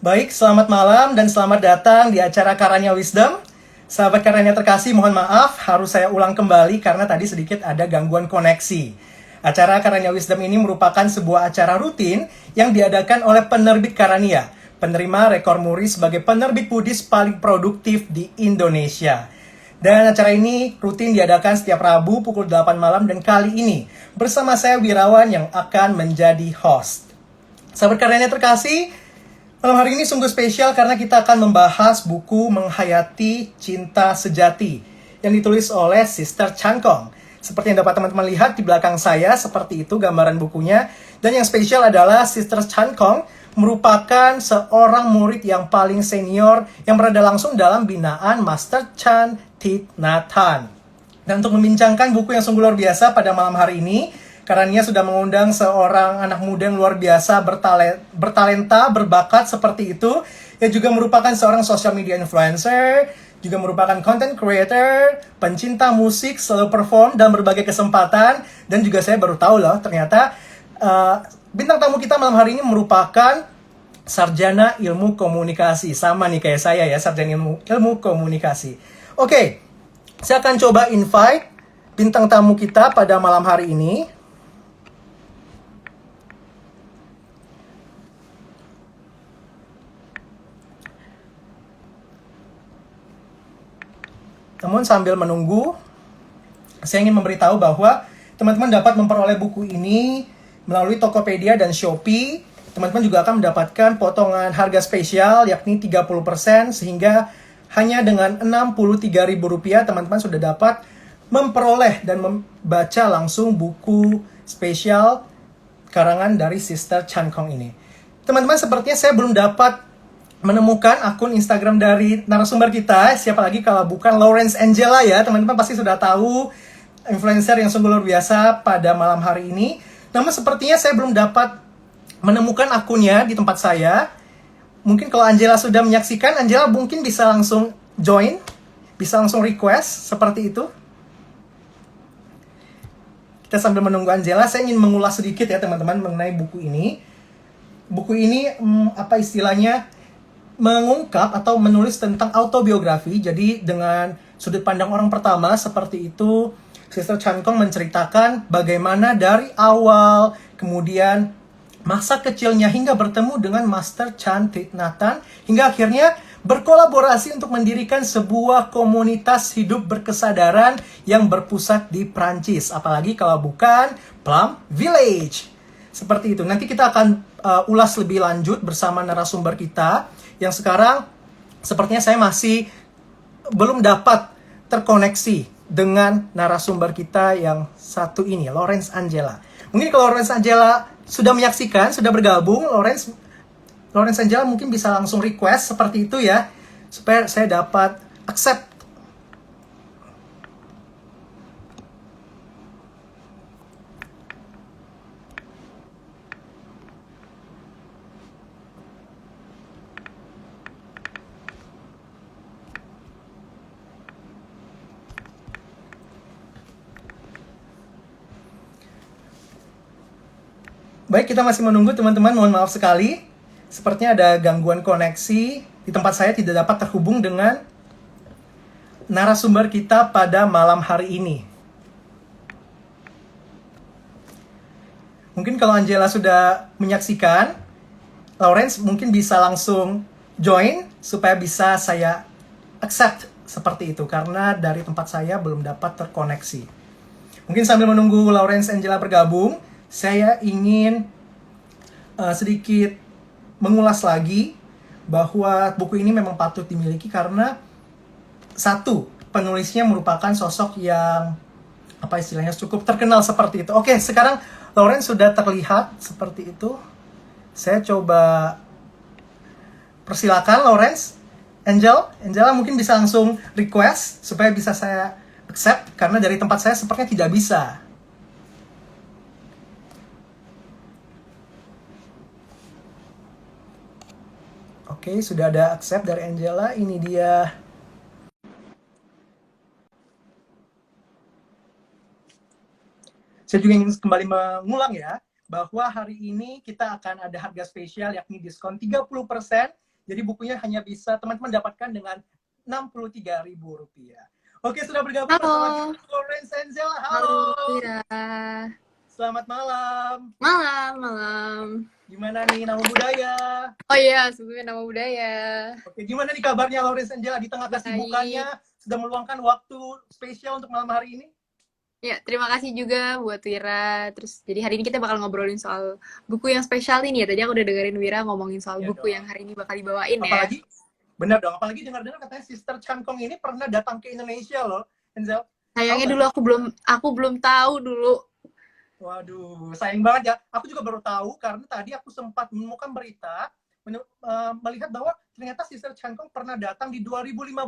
Baik, selamat malam dan selamat datang di acara Karanya Wisdom. Sahabat Karanya terkasih, mohon maaf harus saya ulang kembali karena tadi sedikit ada gangguan koneksi. Acara Karanya Wisdom ini merupakan sebuah acara rutin yang diadakan oleh penerbit Karania, penerima rekor muri sebagai penerbit Buddhis paling produktif di Indonesia. Dan acara ini rutin diadakan setiap Rabu pukul 8 malam dan kali ini bersama saya Wirawan yang akan menjadi host. Sahabat Karanya terkasih, malam hari ini sungguh spesial karena kita akan membahas buku Menghayati Cinta Sejati yang ditulis oleh Sister Chan Khong. Seperti yang dapat teman-teman lihat di belakang saya, seperti itu gambaran bukunya. Dan yang spesial adalah Sister Chan Khong merupakan seorang murid yang paling senior yang berada langsung dalam binaan Master Chan Thich Nhat Hanh. Dan untuk membincangkan buku yang sungguh luar biasa pada malam hari ini, karena sudah mengundang seorang anak muda yang luar biasa, bertalenta, berbakat seperti itu. Yang juga merupakan seorang social media influencer, juga merupakan content creator, pencinta musik, selalu perform dalam berbagai kesempatan. Dan juga saya baru tahu loh, ternyata bintang tamu kita malam hari ini merupakan sarjana ilmu komunikasi. Sama nih kayak saya ya, sarjana ilmu komunikasi. Oke, saya akan coba invite bintang tamu kita pada malam hari ini. Namun sambil menunggu, saya ingin memberitahu bahwa teman-teman dapat memperoleh buku ini melalui Tokopedia dan Shopee. Teman-teman juga akan mendapatkan potongan harga spesial yakni 30%, sehingga hanya dengan Rp63.000 teman-teman sudah dapat memperoleh dan membaca langsung buku spesial karangan dari Sister Chan Khong ini. Teman-teman, sepertinya saya belum dapat menemukan akun Instagram dari narasumber kita. Siapa lagi kalau bukan Lawrence Angela ya. Teman-teman pasti sudah tahu, influencer yang sungguh luar biasa pada malam hari ini. Namun sepertinya saya belum dapat menemukan akunnya di tempat saya. Mungkin kalau Angela sudah menyaksikan, Angela mungkin bisa langsung join, bisa langsung request seperti itu. Kita sambil menunggu Angela, saya ingin mengulas sedikit ya teman-teman mengenai buku ini. Buku ini apa istilahnya, mengungkap atau menulis tentang autobiografi. Jadi dengan sudut pandang orang pertama seperti itu, Sister Chan Khong menceritakan bagaimana dari awal, kemudian masa kecilnya hingga bertemu dengan Master Chan Thich Nhat Hanh, hingga akhirnya berkolaborasi untuk mendirikan sebuah komunitas hidup berkesadaran yang berpusat di Prancis. Apalagi kalau bukan Plum Village. Seperti itu. Nanti kita akan ulas lebih lanjut bersama narasumber kita. Yang sekarang sepertinya saya masih belum dapat terkoneksi dengan narasumber kita yang satu ini, Lawrence Angela. Mungkin kalau Lawrence Angela sudah menyaksikan, sudah bergabung, Lawrence Angela mungkin bisa langsung request seperti itu ya, supaya saya dapat accept. Baik, kita masih menunggu teman-teman, mohon maaf sekali. Sepertinya ada gangguan koneksi. Di tempat saya tidak dapat terhubung dengan narasumber kita pada malam hari ini. Mungkin kalau Angela sudah menyaksikan, Lawrence mungkin bisa langsung join supaya bisa saya accept seperti itu. Karena dari tempat saya belum dapat terkoneksi. Mungkin sambil menunggu Lawrence Angela bergabung, saya ingin sedikit mengulas lagi bahwa buku ini memang patut dimiliki karena satu, penulisnya merupakan sosok yang apa istilahnya cukup terkenal seperti itu. Oke, sekarang Lawrence sudah terlihat seperti itu. Saya coba persilakan Lawrence. Angela mungkin bisa langsung request supaya bisa saya accept karena dari tempat saya sepertinya tidak bisa. Oke, sudah ada accept dari Angela. Ini dia. Saya juga ingin kembali mengulang ya, bahwa hari ini kita akan ada harga spesial yakni diskon 30% Jadi bukunya hanya bisa teman-teman dapatkan dengan Rp63.000. Oke, sudah bergabung bersama Halo, kita Lawrence Angela. halo Halo. Tira. Selamat malam. Malam, malam. Gimana nih nama budaya? Oh iya, sebelumnya nama budaya. Oke, gimana nih kabarnya Lawrence Angela di tengah kesibukannya? Baik. Sudah meluangkan waktu spesial untuk malam hari ini? Ya, terima kasih juga buat Wira. Terus, jadi hari ini kita bakal ngobrolin soal buku yang spesial ini ya. Tadi aku udah dengerin Wira ngomongin soal Iya buku dong. yang hari ini bakal dibawain ya. Apalagi, benar dong, apalagi dengar-dengar katanya Sister Chan Kong ini pernah datang ke Indonesia loh. Angel, tahu Sayangnya nggak dulu tuh? aku belum tahu dulu. Waduh, sayang banget ya. Aku juga baru tahu karena tadi aku sempat menemukan berita melihat bahwa ternyata Sister Chan Kong pernah datang di 2015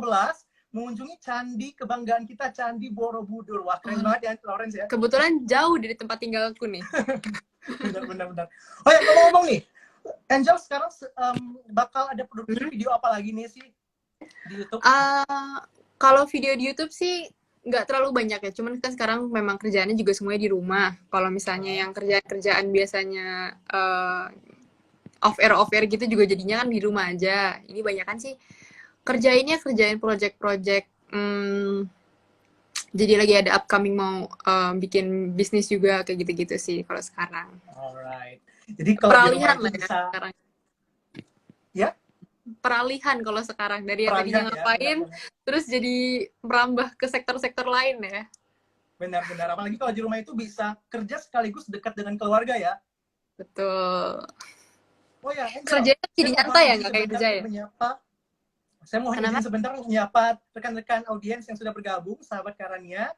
mengunjungi candi kebanggaan kita, Candi Borobudur. Wah, keren Oh, banget ya, Lawrence ya. kebetulan jauh dari tempat tinggalku nih. Benar. Oh ya, ngomong-ngomong nih, Angel sekarang bakal ada produksi Hmm? video apa lagi nih sih di YouTube? Kalau video di YouTube sih nggak terlalu banyak ya. Cuman kan sekarang memang kerjaannya juga semuanya di rumah. Kalau misalnya Uh, yang kerjaan-kerjaan biasanya off air gitu juga jadinya kan di rumah aja. Ini banyak kan sih kerjain project-project. Jadi lagi ada upcoming mau bikin bisnis juga kayak gitu-gitu sih kalau sekarang. Alright. Jadi kalau di rumah Peralihan itu lah ya bisa, sekarang. ya, Peralihan kalau sekarang dari yang tadinya peralihan ya, ngapain benar-benar. terus jadi merambah ke sektor-sektor lain ya. Benar-benar. Apalagi kalau di rumah itu bisa kerja sekaligus dekat dengan keluarga ya. Betul. Oh ya, Angel, Kerjanya saya jadi mohon nyantai ya, izin nggak kayak sebentar kerja ya? menyapa. Saya mohon Kenapa? izin sebentar menyapa rekan-rekan audiens yang sudah bergabung, sahabat Karania.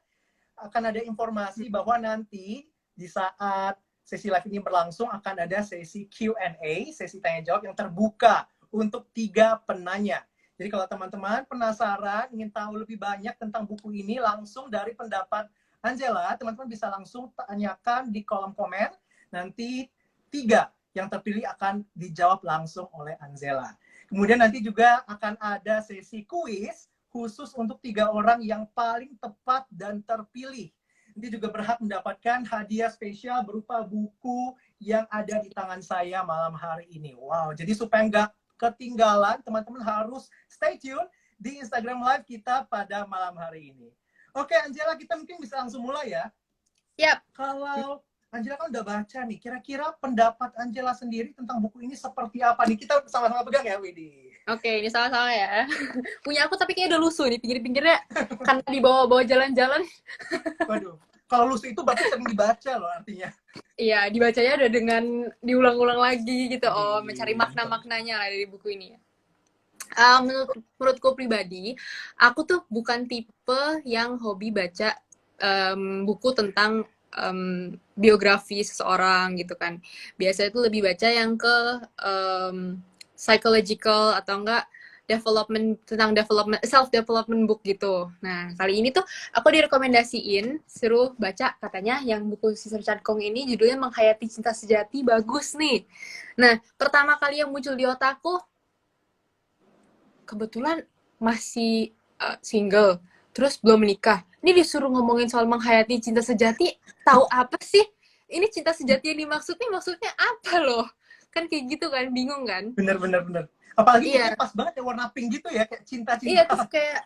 Akan ada informasi bahwa nanti di saat sesi live ini berlangsung akan ada sesi Q&A, sesi tanya jawab yang terbuka untuk 3 penanya. Jadi kalau teman-teman penasaran, ingin tahu lebih banyak tentang buku ini langsung dari pendapat Angela, teman-teman bisa langsung tanyakan di kolom komen. Nanti 3 yang terpilih akan dijawab langsung oleh Angela. Kemudian nanti juga akan ada sesi kuis khusus untuk 3 orang yang paling tepat dan terpilih. Nanti juga berhak mendapatkan hadiah spesial berupa buku yang ada di tangan saya malam hari ini. Wow, jadi supaya nggak ketinggalan, teman-teman harus stay tune di Instagram Live kita pada malam hari ini. Oke, Angela, kita mungkin bisa langsung mulai ya. Siap. Kalau Angela kan udah baca nih, kira-kira pendapat Angela sendiri tentang buku ini seperti apa nih? Kita sama-sama pegang ya, Widi. Oke, ini sama-sama ya. Punya aku tapi kayaknya udah lusuh nih pinggir-pinggirnya karena dibawa-bawa jalan-jalan. Waduh, kalau lusuh itu berarti sering dibaca loh artinya. Iya, dibacanya udah dengan diulang-ulang lagi gitu. Oh, mencari Wih, makna-maknanya lah dari buku ini. Menurutku pribadi, aku tuh bukan tipe yang hobi baca buku tentang biografi seseorang gitu kan. Biasanya tuh lebih baca yang ke psychological atau enggak development self development book gitu. Nah, kali ini tuh aku direkomendasiin suruh baca katanya yang buku Sister Chan Kong ini judulnya Menghayati Cinta Sejati, bagus nih. Nah, pertama kali yang muncul di otakku kebetulan masih single, terus belum menikah. Ini disuruh ngomongin soal menghayati cinta sejati, tahu apa sih? Ini cinta sejati yang dimaksudnya maksudnya apa loh? Kan kayak gitu kan, bingung kan? bener. Apalagi Iya, bukunya pas banget ya, warna pink gitu ya, kayak iya cinta-cinta. terus kayak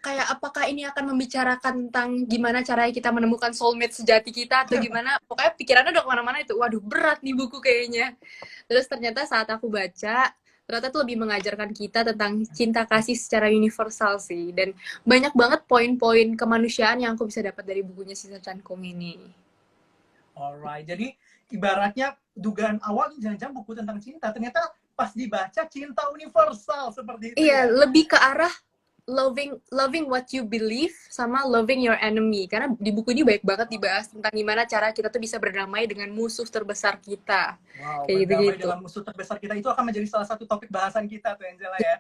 kayak apakah ini akan membicarakan tentang gimana caranya kita menemukan soulmate sejati kita atau gimana? Pokoknya pikirannya udah kemana-mana itu. Waduh, berat nih buku kayaknya. Terus ternyata saat aku baca, ternyata tuh lebih mengajarkan kita tentang cinta kasih secara universal sih. Dan banyak banget poin-poin kemanusiaan yang aku bisa dapat dari bukunya Sister Chan Kong ini. Alright, jadi ibaratnya dugaan awal jangan-jangan buku tentang cinta, ternyata pas dibaca cinta universal seperti itu Iya, ya. lebih ke arah loving what you believe sama loving your enemy. Karena di buku ini banyak banget dibahas tentang gimana cara kita tuh bisa berdamai dengan musuh terbesar kita. Wow, Kayak berdamai gitu-gitu. dalam musuh terbesar kita itu akan menjadi salah satu topik bahasan kita tuh, Angela ya.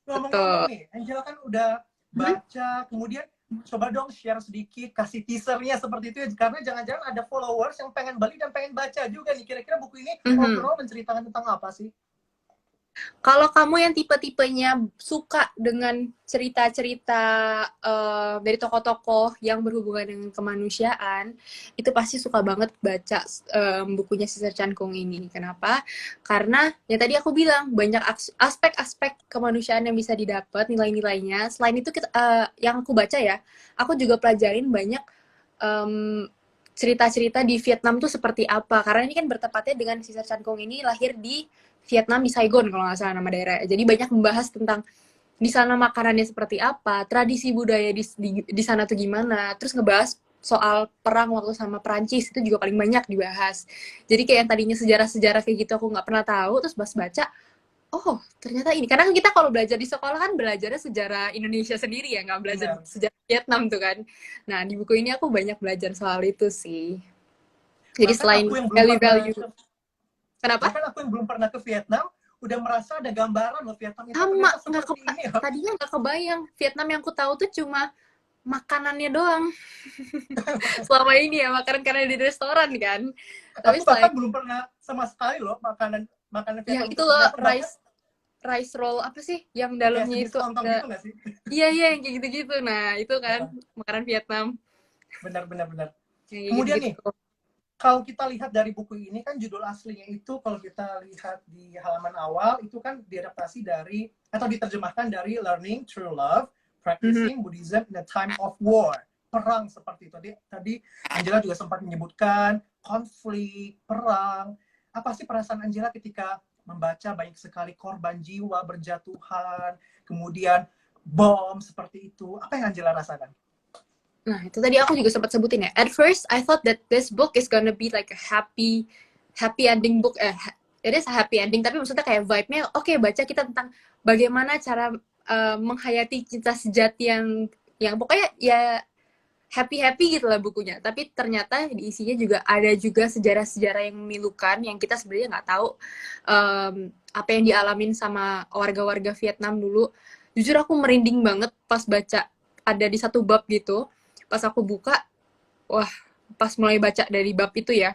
Ngomong-ngomong Betul. nih, Angela kan udah Hmm? baca, kemudian coba dong share sedikit, kasih teasernya seperti itu ya, karena jangan-jangan ada followers yang pengen beli dan pengen baca juga nih. Kira-kira buku ini Mhm. overall menceritakan tentang apa sih? Kalau kamu yang tipe-tipenya suka dengan cerita-cerita dari tokoh-tokoh yang berhubungan dengan kemanusiaan, itu pasti suka banget baca bukunya Sister Chan Kung ini. Kenapa? Karena ya tadi aku bilang banyak aspek-aspek kemanusiaan yang bisa didapat, nilai-nilainya. Selain itu yang aku baca ya, aku juga pelajarin banyak em, cerita-cerita di Vietnam tuh seperti apa. Karena ini kan bertepatnya dengan Sister Chan Kung ini lahir di Vietnam, di Saigon kalau nggak salah nama daerah. Jadi banyak membahas tentang di sana makanannya seperti apa, tradisi budaya di sana tuh gimana, terus ngebahas soal perang waktu sama Perancis itu juga paling banyak dibahas. Jadi kayak yang tadinya sejarah-sejarah kayak gitu aku nggak pernah tahu, terus pas baca, oh ternyata ini. Karena kita kalau belajar di sekolah kan belajarnya sejarah Indonesia sendiri ya, nggak belajar Benar. sejarah Vietnam tuh kan. Nah di buku ini aku banyak belajar soal itu sih. Jadi Bahkan selain aku yang belum pernah value-value, ke, kenapa? bahkan aku yang belum pernah ke Vietnam udah merasa ada gambaran loh Vietnam itu Sama, ternyata seperti ini ya. tadinya nggak kebayang. Vietnam yang aku tahu tuh cuma makanannya doang. Selama ini ya, makanan karena di restoran kan. Tapi Aku bahkan selain, belum pernah sama sekali loh makanan makanan ya Vietnam itu itu loh, ternyata bahkan rice roll apa sih? Yang kayak dalamnya sejenis itu lontong ada, gitu nggak sih? iya iya yang kayak gitu-gitu. Nah itu kan makanan Vietnam. Benar benar benar. Yang kayak Kemudian gitu-gitu. nih, kalau kita lihat dari buku ini kan judul aslinya itu kalau kita lihat di halaman awal itu kan diadaptasi dari atau diterjemahkan dari Learning True Love, Mhm. Practicing Buddhism in a Time of War. Perang seperti itu. Tadi Angela juga sempat menyebutkan konflik, perang. Apa sih perasaan Angela ketika membaca banyak sekali korban jiwa berjatuhan, kemudian bom seperti itu? Apa yang Angela rasakan? Nah itu tadi aku juga sempat sebutin ya. At first I thought that this book is gonna be like a happy ending book. It is a happy ending, tapi maksudnya kayak vibe-nya oke, baca kita tentang bagaimana cara menghayati cinta sejati yang pokoknya ya happy gitu lah bukunya. Tapi ternyata di isinya juga ada juga sejarah-sejarah yang memilukan yang kita sebenarnya nggak tahu apa yang dialamin sama warga-warga Vietnam dulu. Jujur aku merinding banget pas baca ada di satu bab gitu. Pas aku buka, wah, pas mulai baca dari bab itu ya,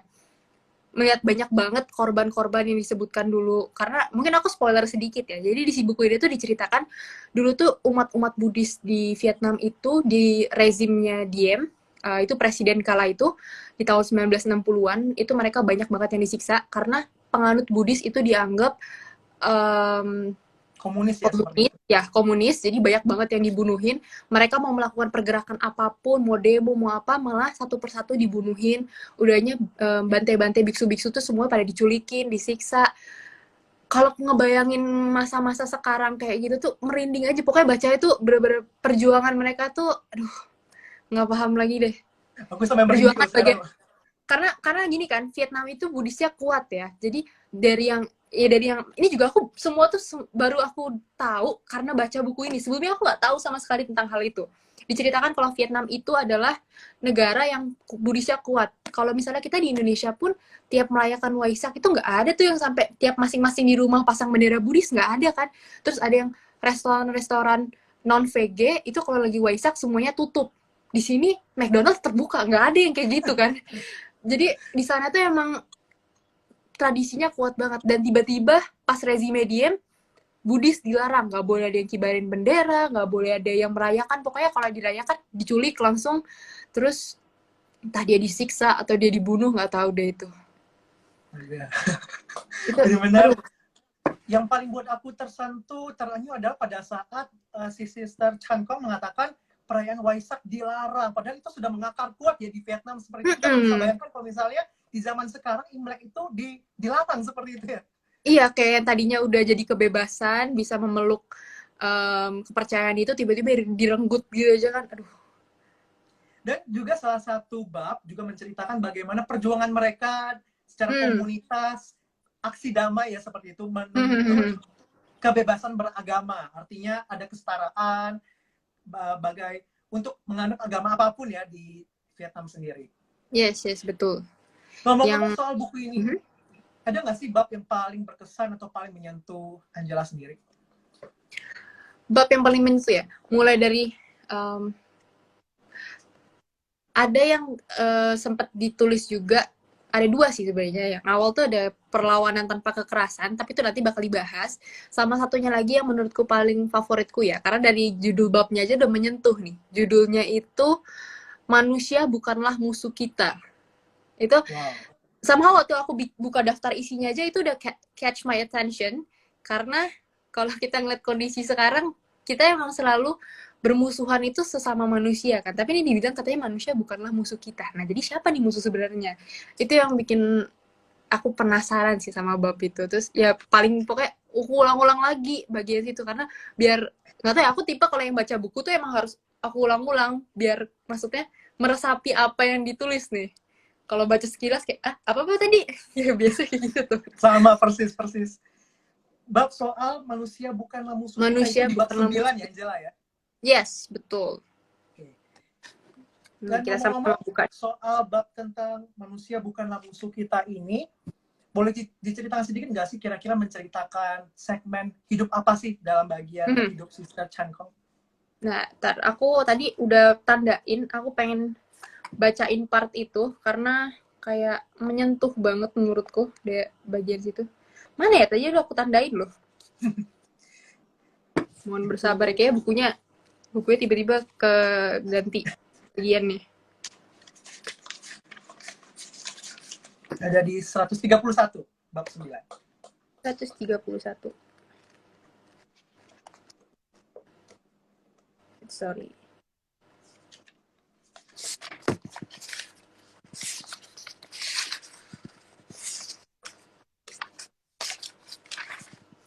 melihat banyak banget korban-korban yang disebutkan dulu. Karena mungkin aku spoiler sedikit ya. Jadi di si buku ini tuh diceritakan dulu tuh umat-umat Buddhis di Vietnam itu di rezimnya Diem, itu presiden kala itu di tahun 1960-an itu mereka banyak banget yang disiksa karena penganut Buddhis itu dianggap um, Komunis ya seperti komunis itu. ya komunis, jadi banyak banget yang dibunuhin. Mereka mau melakukan pergerakan apapun, mau demo mau apa, malah satu persatu dibunuhin. Udahnya bantai-bantai biksu-biksu tuh semua pada diculikin, disiksa. Kalau ngebayangin masa-masa sekarang kayak gitu tuh merinding aja. Pokoknya baca itu bener-bener perjuangan mereka tuh aduh nggak paham lagi deh. Aku sampai merinding Perjuangan loh sekarang. bagian karena gini kan, Vietnam itu Buddhisnya kuat ya. Jadi dari yang ini juga aku semua tuh baru aku tahu karena baca buku ini. Sebelumnya aku nggak tahu sama sekali tentang hal itu. Diceritakan kalau Vietnam itu adalah negara yang Buddhisnya kuat. Kalau misalnya kita di Indonesia pun tiap merayakan Waisak itu nggak ada tuh yang sampai tiap masing-masing di rumah pasang bendera Buddhis, nggak ada kan. Terus ada yang restoran-restoran non VG itu kalau lagi Waisak semuanya tutup. Di sini McDonald's terbuka, nggak ada yang kayak gitu kan. Jadi di sana tuh emang tradisinya kuat banget dan tiba-tiba pas rezim Diem Buddhis dilarang, nggak boleh ada yang kibarin bendera, nggak boleh ada yang merayakan, pokoknya kalau dirayakan diculik langsung, terus entah dia disiksa atau dia dibunuh nggak tahu deh itu. Itu Benar-benar aduh. yang paling buat aku tersentuh, terenyuh adalah pada saat si Sister Chan Kong mengatakan perayaan Waisak dilarang. Padahal itu sudah mengakar kuat ya di Vietnam seperti itu. Kita nggak bisa bayangkan kalau misalnya di zaman sekarang Imlek itu dilarang seperti itu ya. Iya kayak yang tadinya udah jadi kebebasan bisa memeluk kepercayaan itu tiba-tiba direnggut gitu aja kan, aduh. Dan juga salah satu bab juga menceritakan bagaimana perjuangan mereka secara komunitas, aksi damai ya seperti itu, menuntut kebebasan beragama. Artinya ada kesetaraan bagai untuk menganut agama apapun ya di Vietnam sendiri. Yes betul. Ngomong-ngomong Yang soal buku ini, ada nggak sih bab yang paling berkesan atau paling menyentuh Angela sendiri? bab yang paling menyentuh ya, mulai dari ada yang sempat ditulis juga, ada dua sih sebenarnya. Yang awal tuh ada perlawanan tanpa kekerasan, tapi itu nanti bakal dibahas. Sama satunya lagi yang menurutku paling favoritku ya, karena dari judul babnya aja udah menyentuh nih. Judulnya itu Manusia Bukanlah Musuh Kita. Itu Wow. somehow waktu aku buka daftar isinya aja itu udah catch my attention, karena kalau kita ngeliat kondisi sekarang, kita emang selalu bermusuhan itu sesama manusia kan, tapi ini dibilang katanya manusia bukanlah musuh kita. Nah, jadi siapa nih musuh sebenarnya? Itu yang bikin aku penasaran sih sama bab itu. Terus ya paling pokoknya aku ulang-ulang lagi bagian situ, karena biar nggak tahu ya, aku tipe kalau yang baca buku tuh emang harus aku ulang-ulang biar maksudnya meresapi apa yang ditulis nih. Kalau baca sekilas kayak apa tadi ya biasa kayak gitu tuh. Sama persis. Bab soal manusia bukanlah musuh kita itu Manusia di bab bukanlah 9 musuh. ya, Angela ya. Yes, betul. Oke. Nah, Dan kita sama-sama ngomong-ngomong buka. soal bab tentang manusia bukanlah musuh kita ini, boleh diceritakan sedikit nggak sih kira-kira menceritakan segmen hidup apa sih dalam bagian hidup Sister Chan Kong? Nah, aku tadi udah tandain, aku pengen bacain part itu karena kayak menyentuh banget menurutku di bagian situ. Mana ya, tadi udah aku tandain loh. Mohon bersabar ya, kayak bukunya tiba-tiba ke ganti bagian nih. Ada di 131 bab 9. 131. Sorry.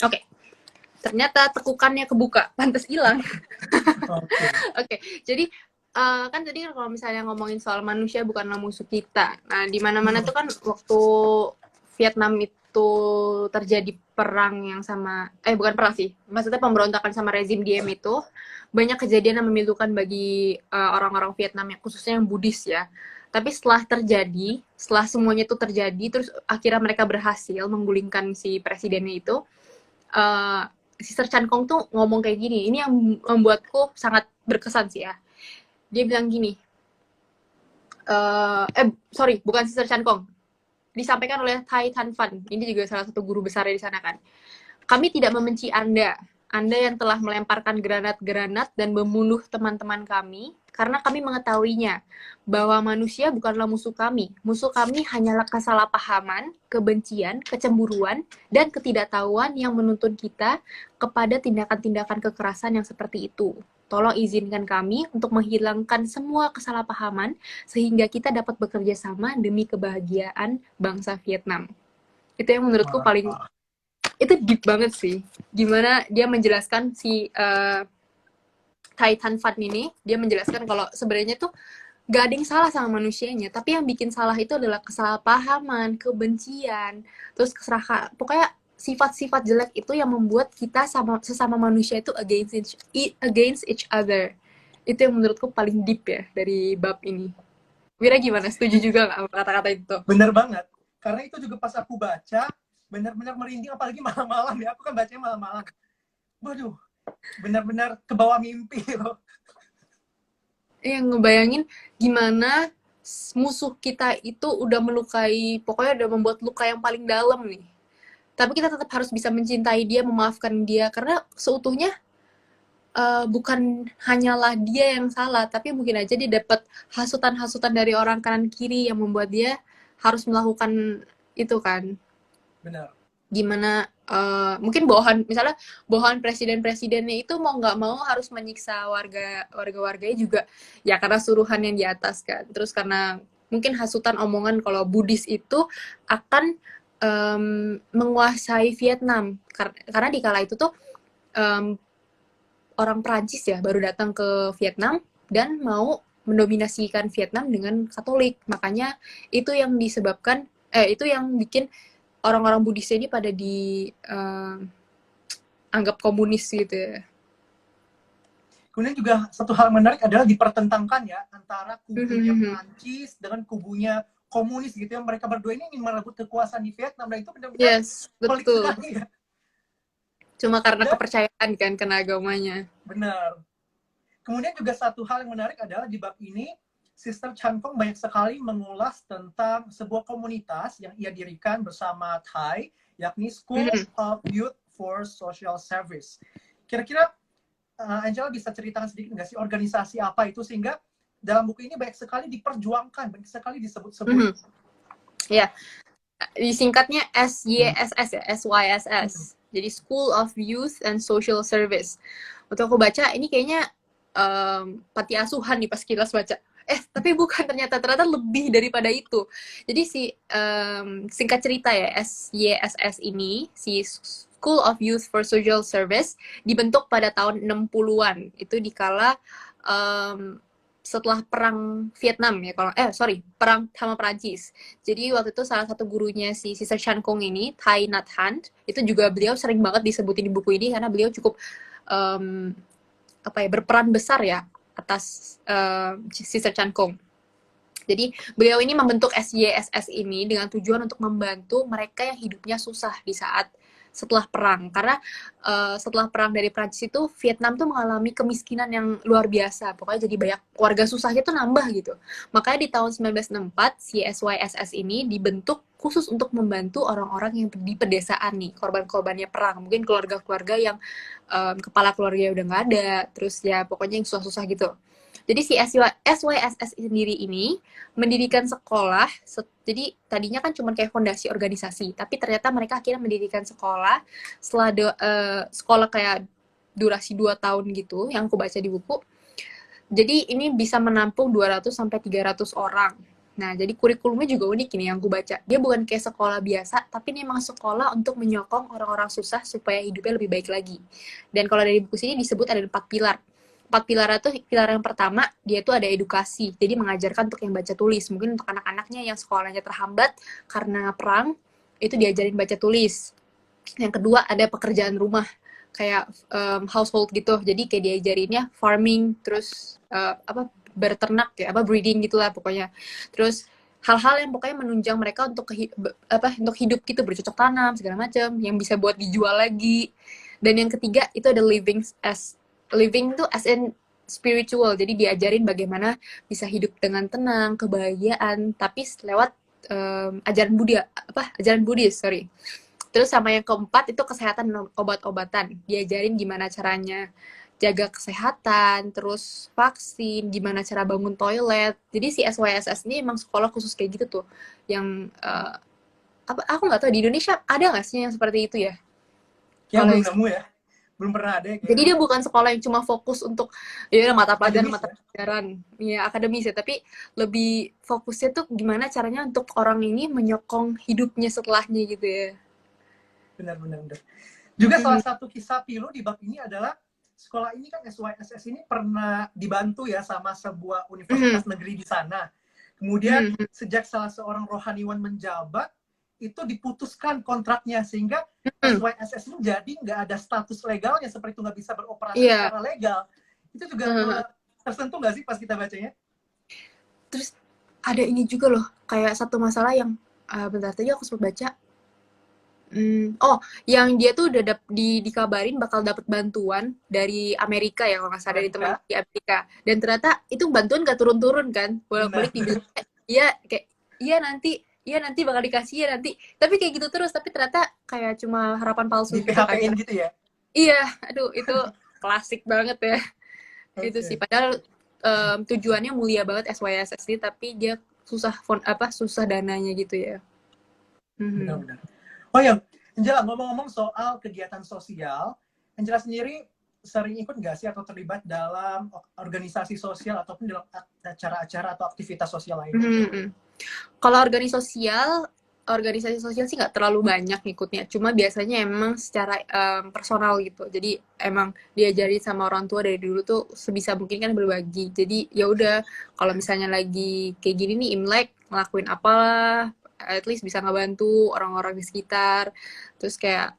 Oke. Ternyata tekukannya kebuka, pantas hilang. Oke. Jadi kan tadi kalau misalnya ngomongin soal manusia bukanlah musuh kita. Nah, di mana-mana tuh kan waktu Vietnam itu terjadi perang yang sama, bukan perang sih, maksudnya pemberontakan sama rezim Diem itu, banyak kejadian yang memilukan bagi orang-orang Vietnam, yang khususnya yang Buddhis ya. Tapi setelah semuanya itu terjadi, terus akhirnya mereka berhasil menggulingkan si presidennya itu, Sister Chan Kong tuh ngomong kayak gini, ini yang membuatku sangat berkesan sih ya. Dia bilang gini, sorry, bukan Sister Chan Kong, disampaikan oleh Thai Tan Fan. Ini juga salah satu guru besar di sana kan. Kami tidak membenci Anda yang telah melemparkan granat-granat dan membunuh teman-teman kami, karena kami mengetahuinya bahwa manusia bukanlah musuh kami. Musuh kami hanyalah kesalahpahaman, kebencian, kecemburuan, dan ketidaktahuan yang menuntun kita kepada tindakan-tindakan kekerasan yang seperti itu. Tolong izinkan kami untuk menghilangkan semua kesalahpahaman sehingga kita dapat bekerja sama demi kebahagiaan bangsa Vietnam. Itu yang menurutku paling, itu deep banget sih. Gimana dia menjelaskan si Thai Tan Fat ini, dia menjelaskan kalau sebenarnya tuh gak ada yang salah sama manusianya, tapi yang bikin salah itu adalah kesalahpahaman, kebencian, terus pokoknya sifat-sifat jelek itu yang membuat kita sesama manusia itu against each other. Itu yang menurutku paling deep ya dari bab ini. Wira gimana? Setuju juga nggak sama kata-kata itu? Bener banget. Karena itu juga pas aku baca, benar-benar merinding, apalagi malam-malam ya. Aku kan bacanya malam-malam. Waduh, benar-benar ke bawah mimpi loh. Ngebayangin gimana musuh kita itu udah melukai, pokoknya udah membuat luka yang paling dalam nih. Tapi kita tetap harus bisa mencintai dia, memaafkan dia, karena seutuhnya bukan hanyalah dia yang salah, tapi mungkin aja dia dapat hasutan-hasutan dari orang kanan kiri yang membuat dia harus melakukan itu kan. Benar. Gimana mungkin misalnya bawahan presiden-presidennya itu mau nggak mau harus menyiksa warga-warganya juga ya, karena suruhan yang di atas kan. Terus karena mungkin hasutan omongan kalau Buddhis itu akan menguasai Vietnam, karena di kala itu tuh orang Prancis ya baru datang ke Vietnam dan mau mendominasikan Vietnam dengan Katolik. Makanya itu yang disebabkan itu yang bikin orang-orang Buddhis ini pada anggap komunis gitu ya. Kemudian juga satu hal menarik adalah dipertentangkan ya antara kubunya Prancis dengan kubunya komunis gitu ya. Mereka berdua ini ingin merebut kekuasaan di Vietnam, dan itu benar-benar pelik sekali ya. Cuma karena kepercayaan kan, kena agamanya. Benar. Kemudian juga satu hal yang menarik adalah di bab ini Sister Chan Kong banyak sekali mengulas tentang sebuah komunitas yang ia dirikan bersama Thai, yakni School Mhm. of Youth for Social Service. Kira-kira Angela bisa ceritakan sedikit nggak sih organisasi apa itu, sehingga dalam buku ini banyak sekali diperjuangkan, banyak sekali disebut-sebut. Mhm. Ya, disingkatnya SYSS ya, SYSS. Jadi School of Youth and Social Service. Waktu aku baca ini kayaknya panti asuhan nih pas kilas baca. Tapi bukan, ternyata lebih daripada itu. Jadi singkat cerita ya, SYSS ini, si School of Youth for Social Service, dibentuk pada tahun 60-an. Itu dikala setelah perang Vietnam ya, perang sama Perancis. Jadi waktu itu salah satu gurunya si Sister Chan Kong ini, Thai Nhat Hanh, itu juga beliau sering banget disebutin di buku ini karena beliau cukup berperan besar ya atas Sister Chan Kong. Jadi beliau ini membentuk SYSS ini dengan tujuan untuk membantu mereka yang hidupnya susah di saat setelah perang. Karena setelah perang dari Prancis itu, Vietnam tuh mengalami kemiskinan yang luar biasa. Pokoknya jadi banyak warga susahnya tuh nambah gitu. Makanya di tahun 1964, si SYSS ini dibentuk khusus untuk membantu orang-orang yang di pedesaan nih, korban-korbannya perang. Mungkin keluarga-keluarga yang kepala keluarga udah nggak ada, terus ya pokoknya yang susah-susah gitu. Jadi si SYSS sendiri ini mendirikan sekolah. Jadi tadinya kan cuma kayak fondasi organisasi, tapi ternyata mereka akhirnya mendirikan sekolah setelah sekolah kayak durasi 2 tahun gitu yang aku baca di buku. Jadi ini bisa menampung 200 sampai 300 orang. Nah, jadi kurikulumnya juga unik ini yang aku baca. Dia bukan kayak sekolah biasa, tapi ini memang sekolah untuk menyokong orang-orang susah supaya hidupnya lebih baik lagi. Dan kalau dari buku sini disebut ada 4 pilar. 4 pilar itu, pilar yang pertama, dia tuh ada edukasi. Jadi mengajarkan untuk yang baca tulis. Mungkin untuk anak-anaknya yang sekolahnya terhambat karena perang, itu diajarin baca tulis. Yang kedua ada pekerjaan rumah, kayak household gitu. Jadi kayak diajarinnya farming, terus berternak ya, breeding gitulah pokoknya. Terus hal-hal yang pokoknya menunjang mereka untuk untuk hidup gitu, bercocok tanam segala macam, yang bisa buat dijual lagi. Dan yang ketiga itu ada living tuh as in spiritual. Jadi diajarin bagaimana bisa hidup dengan tenang, kebahagiaan, tapi lewat ajaran Buddhis, sorry. Terus sama yang keempat itu kesehatan dan obat-obatan. Diajarin gimana caranya jaga kesehatan, terus vaksin, gimana cara bangun toilet. Jadi si SYSS ini emang sekolah khusus kayak gitu tuh. Yang aku nggak tahu di Indonesia ada nggak sih yang seperti itu ya? Ya Kalau belum nemu ya, belum pernah ada ya jadi kayaknya. dia bukan sekolah yang cuma fokus untuk ya mata Akademis ya. pelajaran, ya akademis ya, tapi lebih fokusnya tuh gimana caranya untuk orang ini menyokong hidupnya setelahnya gitu ya. Benar-benar. Juga salah Mhm. satu kisah pilu di bab ini adalah sekolah ini kan, SYSS ini pernah dibantu ya sama sebuah Mhm. universitas negeri di sana. Kemudian Mhm. sejak salah seorang rohaniwan menjabat, itu diputuskan kontraknya, sehingga Mhm. SYSS ini jadi nggak ada status legalnya, seperti itu nggak bisa beroperasi Iya. secara legal. Itu juga Heeh. tersentuh nggak sih pas kita bacanya? Terus ada ini juga loh, kayak satu masalah yang bentar tadi aku sempat baca. Yang dia tuh udah dikabarin bakal dapat bantuan dari Amerika ya, kalau nggak salah dari teman Amerika, di Amerika. Dan ternyata itu bantuan gak turun-turun kan, bolak-balik benar. dibilang iya kayak iya nanti bakal dikasih ya nanti. Tapi kayak gitu terus, tapi ternyata kayak cuma harapan palsu Di gitu kan. PHP-in gitu ya. Iya, aduh itu klasik banget ya. Itu sih Oke. padahal tujuannya mulia banget SYSS ini, tapi dia susah dananya gitu ya. Mhm. Benar-benar. Oh ya, Angela, ngomong-ngomong soal kegiatan sosial, Angela sendiri sering ikut nggak sih atau terlibat dalam organisasi sosial ataupun dalam acara-acara atau aktivitas sosial lainnya? Mhm. Kalau organisasi sosial sih nggak terlalu banyak ngikutnya. Cuma biasanya emang secara personal gitu. Jadi emang diajarin sama orang tua dari dulu tuh sebisa mungkin kan berbagi. Jadi ya udah, kalau misalnya lagi kayak gini nih Imlek, ngelakuin apalah, at least bisa ngebantu orang-orang di sekitar. Terus kayak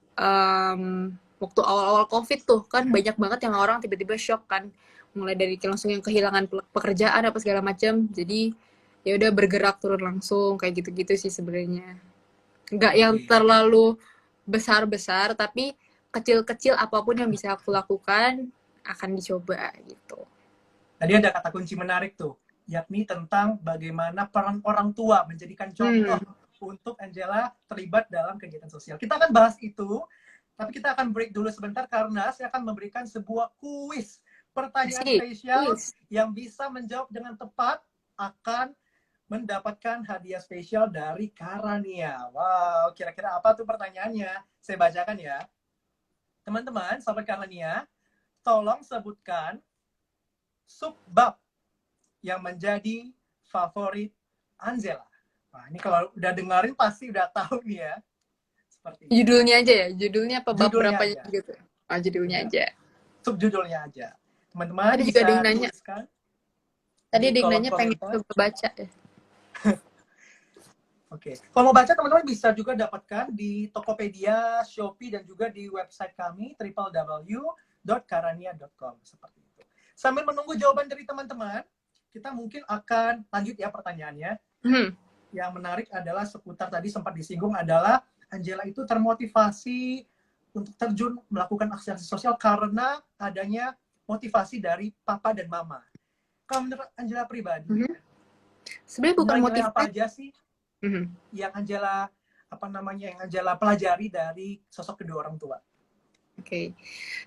waktu awal-awal COVID tuh kan banyak banget yang orang tiba-tiba shock kan. Mulai dari langsung yang kehilangan pekerjaan apa segala macam. Jadi ya udah bergerak turun langsung kayak gitu-gitu sih sebenarnya. Nggak yang Oke. terlalu besar-besar, tapi kecil-kecil apapun yang bisa aku lakukan akan dicoba gitu. Tadi ada kata kunci menarik tuh, yakni tentang bagaimana peran orang tua menjadikan contoh untuk Angela terlibat dalam kegiatan sosial. Kita akan bahas itu, tapi kita akan break dulu sebentar karena saya akan memberikan sebuah kuis, pertanyaan Asik. spesial Wis. yang bisa menjawab dengan tepat akan mendapatkan hadiah spesial dari Karania. Wow, kira-kira apa tuh pertanyaannya? Saya bacakan ya. Teman-teman, sahabat Karania, tolong sebutkan subbab yang menjadi favorit Angela. Nah, ini kalau udah dengerin pasti udah tahu nih ya. Seperti itu. Judulnya aja ya, judulnya apa bab Judulnya berapanya aja. gitu. Oh, judulnya Ya. aja. Subjudulnya aja. Teman-teman Tadi juga ada yang bisa nanya, tuliskan tadi di ada yang kolom nanya pengen komentar. coba baca ya. Oke. Kalau mau baca teman-teman bisa juga dapatkan di Tokopedia, Shopee, dan juga di website kami www.karania.com seperti itu. Sambil menunggu jawaban dari teman-teman, kita mungkin akan lanjut ya pertanyaannya. Yang menarik adalah seputar tadi sempat disinggung adalah Angela itu termotivasi untuk terjun melakukan aksi sosial karena adanya motivasi dari papa dan mama. Kalau menurut Angela pribadi, sebenarnya bukan nilai-nilai apa motivasi. aja sih yang Angela pelajari dari sosok kedua orang tua? Oke.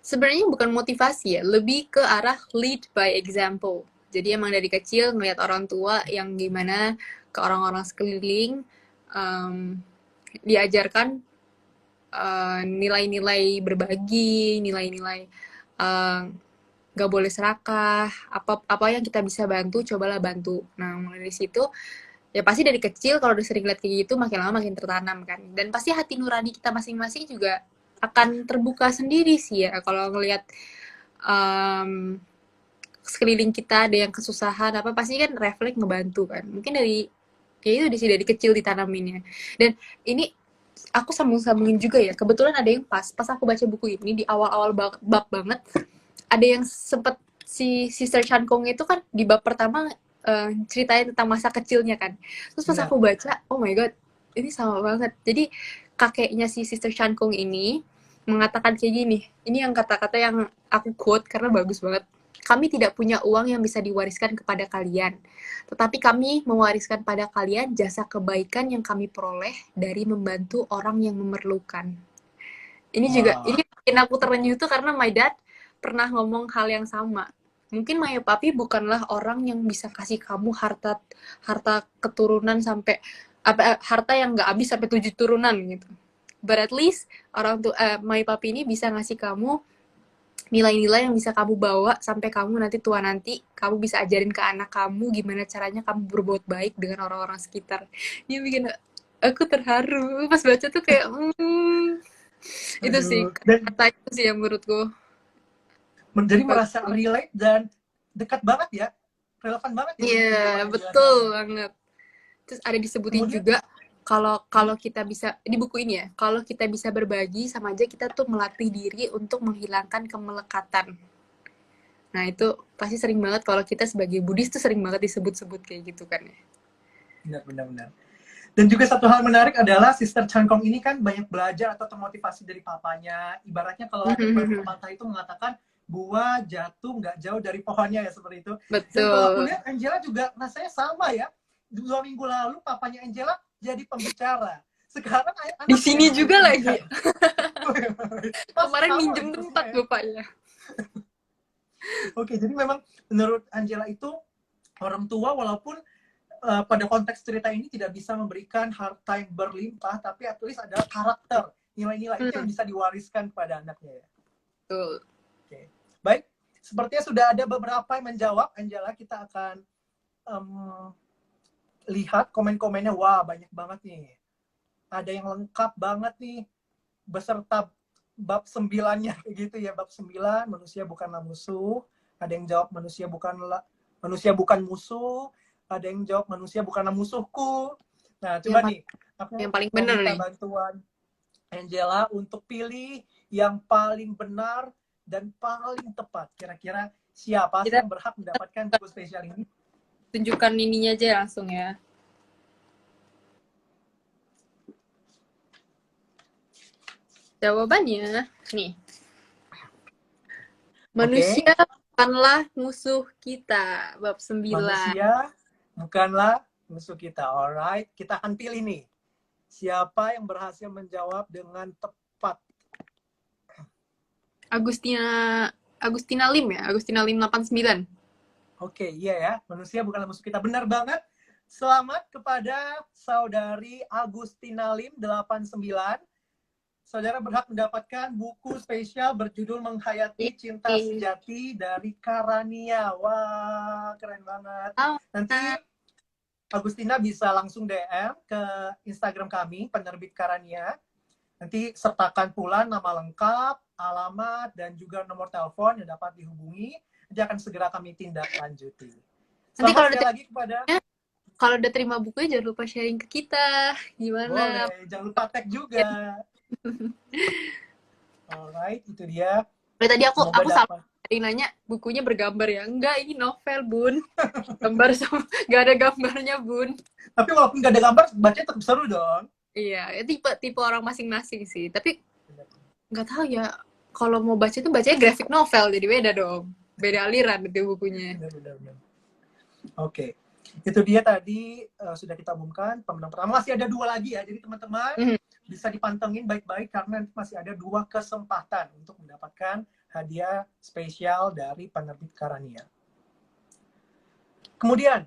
Sebenarnya bukan motivasi ya, lebih ke arah lead by example. Jadi emang dari kecil ngeliat orang tua yang gimana ke orang-orang sekeliling, diajarkan nilai-nilai berbagi, nilai-nilai gak boleh serakah, apa yang kita bisa bantu, cobalah bantu. Nah, mulai dari situ, ya pasti dari kecil kalau udah sering lihat kayak gitu, makin lama makin tertanam kan. Dan pasti hati nurani kita masing-masing juga akan terbuka sendiri sih ya, kalau ngelihat sekeliling kita ada yang kesusahan, apa pasti kan refleks ngebantu kan. Mungkin dari, ya itu dari kecil ditanaminnya. Dan ini aku sambung-sambungin juga ya, kebetulan ada yang pas aku baca buku ini di awal-awal bab banget, ada yang sempet si Sister Chan Kong itu kan di bab pertama ceritain tentang masa kecilnya kan. Terus pas aku baca, oh my god, ini sama banget. Jadi kakeknya si Sister Chan Kong ini mengatakan kayak gini. Ini yang kata-kata yang aku quote karena bagus banget. Kami tidak punya uang yang bisa diwariskan kepada kalian, tetapi kami mewariskan pada kalian jasa kebaikan yang kami peroleh dari membantu orang yang memerlukan. Ini juga, ini bikin aku terenyuh tuh karena my dad pernah ngomong hal yang sama. Mungkin my papi bukanlah orang yang bisa kasih kamu harta keturunan sampai harta yang nggak habis sampai 7 turunan gitu. But at least orang tuh my papi ini bisa ngasih kamu nilai-nilai yang bisa kamu bawa sampai kamu nanti tua nanti, kamu bisa ajarin ke anak kamu gimana caranya kamu berbuat baik dengan orang-orang sekitar. Ini bikin aku terharu pas baca tuh kayak itu sih kata itu sih yang menurutku jadi merasa relate dan dekat banget ya, relevan banget ya. Iya, betul banget. Terus ada disebutin juga kalau kita bisa di buku ini ya, kalau kita bisa berbagi sama aja kita tuh melatih diri untuk menghilangkan kemelekatan. Nah itu pasti sering banget kalau kita sebagai Buddhis tuh sering banget disebut-sebut kayak gitu kan ya. Benar. Dan juga satu hal menarik adalah Sister Chan Kong ini kan banyak belajar atau termotivasi dari papanya. Ibaratnya kalau ada pepatah itu mengatakan buah jatuh nggak jauh dari pohonnya ya, seperti itu. Betul. Dan kalau aku lihat Angela juga rasanya sama ya. 2 minggu lalu papanya Angela jadi pembicara. Sekarang di sini juga lagi. Kemarin minjem tempat bapaknya. Oke, jadi memang menurut Angela itu orang tua walaupun pada konteks cerita ini tidak bisa memberikan harta yang berlimpah, tapi at least adalah karakter, nilai-nilai itu yang bisa diwariskan kepada anaknya ya. Betul. Oke. Baik, sepertinya sudah ada beberapa yang menjawab, Angela. Kita akan lihat komen-komennya. Wah, banyak banget nih. Ada yang lengkap banget nih, beserta bab 9-nya gitu ya. Bab 9, manusia bukanlah musuh. Ada yang jawab manusia bukan musuh. Ada yang jawab manusia bukanlah musuhku. Nah, coba nih, aku yang paling benar minta nih bantuan Angela untuk pilih yang paling benar dan paling tepat. Kira-kira siapa sih yang berhak mendapatkan buku spesial ini? Tunjukkan ininya aja langsung ya. Jawabannya nih. Manusia bukanlah musuh kita. Bab 9. Manusia bukanlah musuh kita. Alright, kita akan pilih nih. Siapa yang berhasil menjawab dengan tepat? Agustina Agustina Lim ya? Agustina Lim 89. Oke, iya ya. Manusia bukanlah musuh kita. Benar banget. Selamat kepada saudari Agustina Lim 89. Saudara berhak mendapatkan buku spesial berjudul Menghayati Cinta Sejati dari Karania. Wah, keren banget. Nanti Agustina bisa langsung DM ke Instagram kami, penerbit Karania. Nanti sertakan pula nama lengkap, alamat, dan juga nomor telepon yang dapat dihubungi. Nanti akan segera kami tindak lanjuti. Selamat sekali lagi kepada... Kalau udah terima bukunya jangan lupa sharing ke kita. Gimana? Boleh, jangan lupa tag juga. Alright, itu dia. Tadi aku sama tadi nanya bukunya bergambar ya. Enggak, ini novel, Bun. Gambar sama nggak ada gambarnya, Bun. Tapi walaupun nggak ada gambar, bacanya tetap seru dong. Iya, tipe orang masing-masing sih. Tapi nggak tahu ya. Kalau mau baca itu bacanya graphic novel, jadi beda dong. Beda aliran itu bukunya. Benar. Oke. Itu dia tadi sudah kita umumkan pemenang pertama. Masih ada 2 lagi ya. Jadi teman-teman bisa dipantengin baik-baik karena masih ada 2 kesempatan untuk mendapatkan hadiah spesial dari penerbit Karania. Kemudian,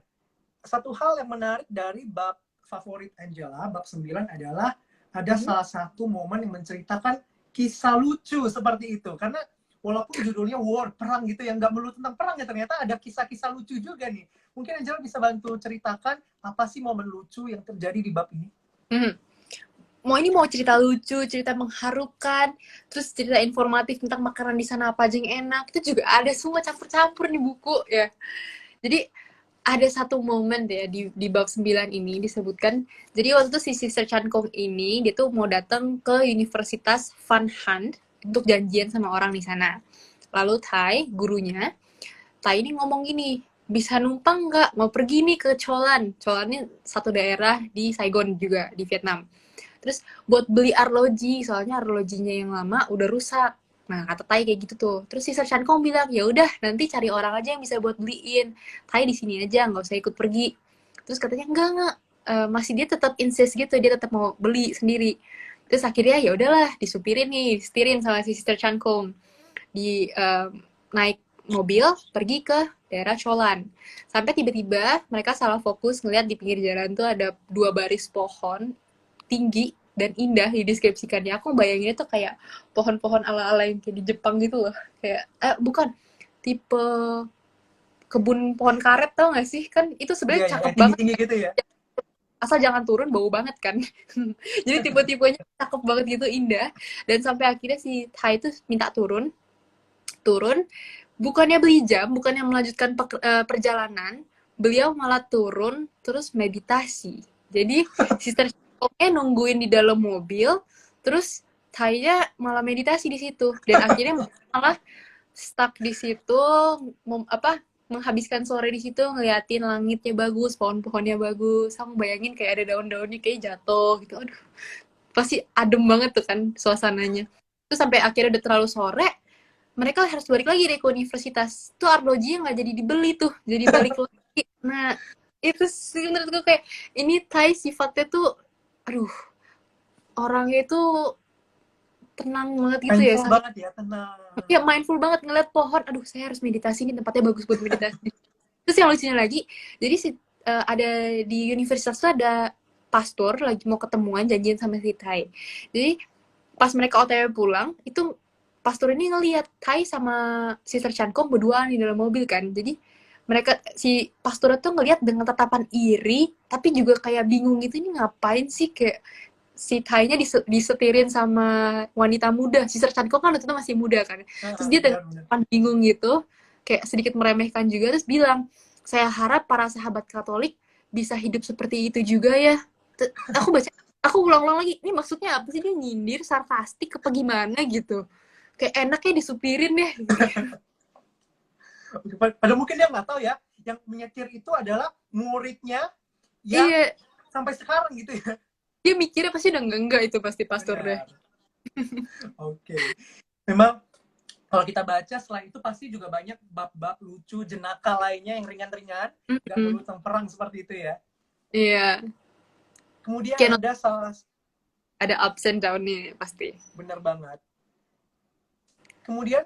satu hal yang menarik dari bab favorit Angela, bab 9 adalah ada salah satu momen yang menceritakan kisah lucu seperti itu. Karena walaupun judulnya war, perang gitu, yang nggak melulu tentang perang ya, ternyata ada kisah-kisah lucu juga nih. Mungkin Angela bisa bantu ceritakan apa sih momen lucu yang terjadi di bab ini? Mau cerita lucu, cerita mengharukan, terus cerita informatif tentang makanan di sana apa aja yang enak, itu juga ada semua campur-campur nih buku ya. Jadi ada satu momen ya di bab 9 ini disebutkan. Jadi waktu itu si Sister Chan Kong ini dia tuh mau datang ke Universitas Van Han untuk janjian sama orang di sana. Lalu gurunya, ini ngomong gini, bisa numpang nggak? Mau pergi nih ke Cholan. Cholan ini satu daerah di Saigon juga, di Vietnam. Terus buat beli arloji, soalnya arlojinya yang lama udah rusak. Nah, kata Tai kayak gitu tuh. Terus si Chan Kong bilang, ya udah nanti cari orang aja yang bisa buat beliin. Tai di sini aja, nggak usah ikut pergi. Terus katanya enggak. Masih dia tetap insist gitu, dia tetap mau beli sendiri. Terus akhirnya ya udahlah, disupirin nih, setirin sama si Sister Chan Kong. Naik mobil pergi ke daerah Cholan. Sampai tiba-tiba mereka salah fokus ngeliat di pinggir jalan tuh ada 2 baris pohon tinggi dan indah dideskripsikannya. Aku bayanginnya tuh kayak pohon-pohon ala-ala yang kayak di Jepang gitu loh. Kayak bukan tipe kebun pohon karet, tau gak sih? Kan itu sebenarnya cakep banget. Tinggi gitu ya. Asal jangan turun, bau banget kan. Jadi tipe-tipenya cakep banget gitu, indah. Dan sampai akhirnya si Tai itu minta turun, bukannya beli jam, bukannya melanjutkan perjalanan, beliau malah turun terus meditasi. Jadi Sister Kongnya nungguin di dalam mobil, terus Tai-nya malah meditasi di situ, dan akhirnya malah stuck di situ, menghabiskan sore di situ ngeliatin langitnya bagus, pohon-pohonnya bagus. Aku bayangin kayak ada daun-daunnya kayak jatuh gitu. Aduh, pasti adem banget tuh kan suasananya. Terus sampai akhirnya udah terlalu sore, mereka harus balik lagi deh ke universitas. Tuh arloji nggak jadi dibeli tuh, jadi balik lagi. Nah, itu sih menurutku kayak ini Tai sifatnya tuh, aduh, orangnya itu tenang banget gitu ya. Mindful banget ya, tenang. Ya, mindful banget ngeliat pohon. Aduh, saya harus meditasi, ini tempatnya bagus buat meditasi. Terus yang lucunya lagi, jadi ada di universitas tuh ada pastor lagi mau ketemuan, janjian sama si Tai. Jadi pas mereka OTW pulang, itu pastor ini ngeliat Tai sama Sister Chan Kong berduaan di dalam mobil kan. Jadi mereka, si pastor tuh ngeliat dengan tatapan iri, tapi juga kayak bingung gitu, ini ngapain sih, kayak si Tai-nya disetirin sama wanita muda. Sister Chan Kong kan waktu itu masih muda kan. Terus dia dengan bingung gitu, kayak sedikit meremehkan juga, terus bilang, saya harap para sahabat Katolik bisa hidup seperti itu juga ya. Aku ulang-ulang lagi, ini maksudnya apa sih, dia nyindir, sarkastik, apa gimana gitu. Kayak enaknya disupirin deh. Padahal mungkin dia nggak tahu ya, yang menyetir itu adalah muridnya yang sampai sekarang gitu ya. Dia mikirnya pasti udah enggak itu pasti pastor deh. Oke. Memang Kalau kita baca setelah itu pasti juga banyak bab-bab lucu, jenaka lainnya yang ringan-ringan, nggak Mm-mm. melulu tentang perang seperti itu ya. Iya, Kemudian kayak ada salah, ada ups and down-nya pasti. benar banget. Kemudian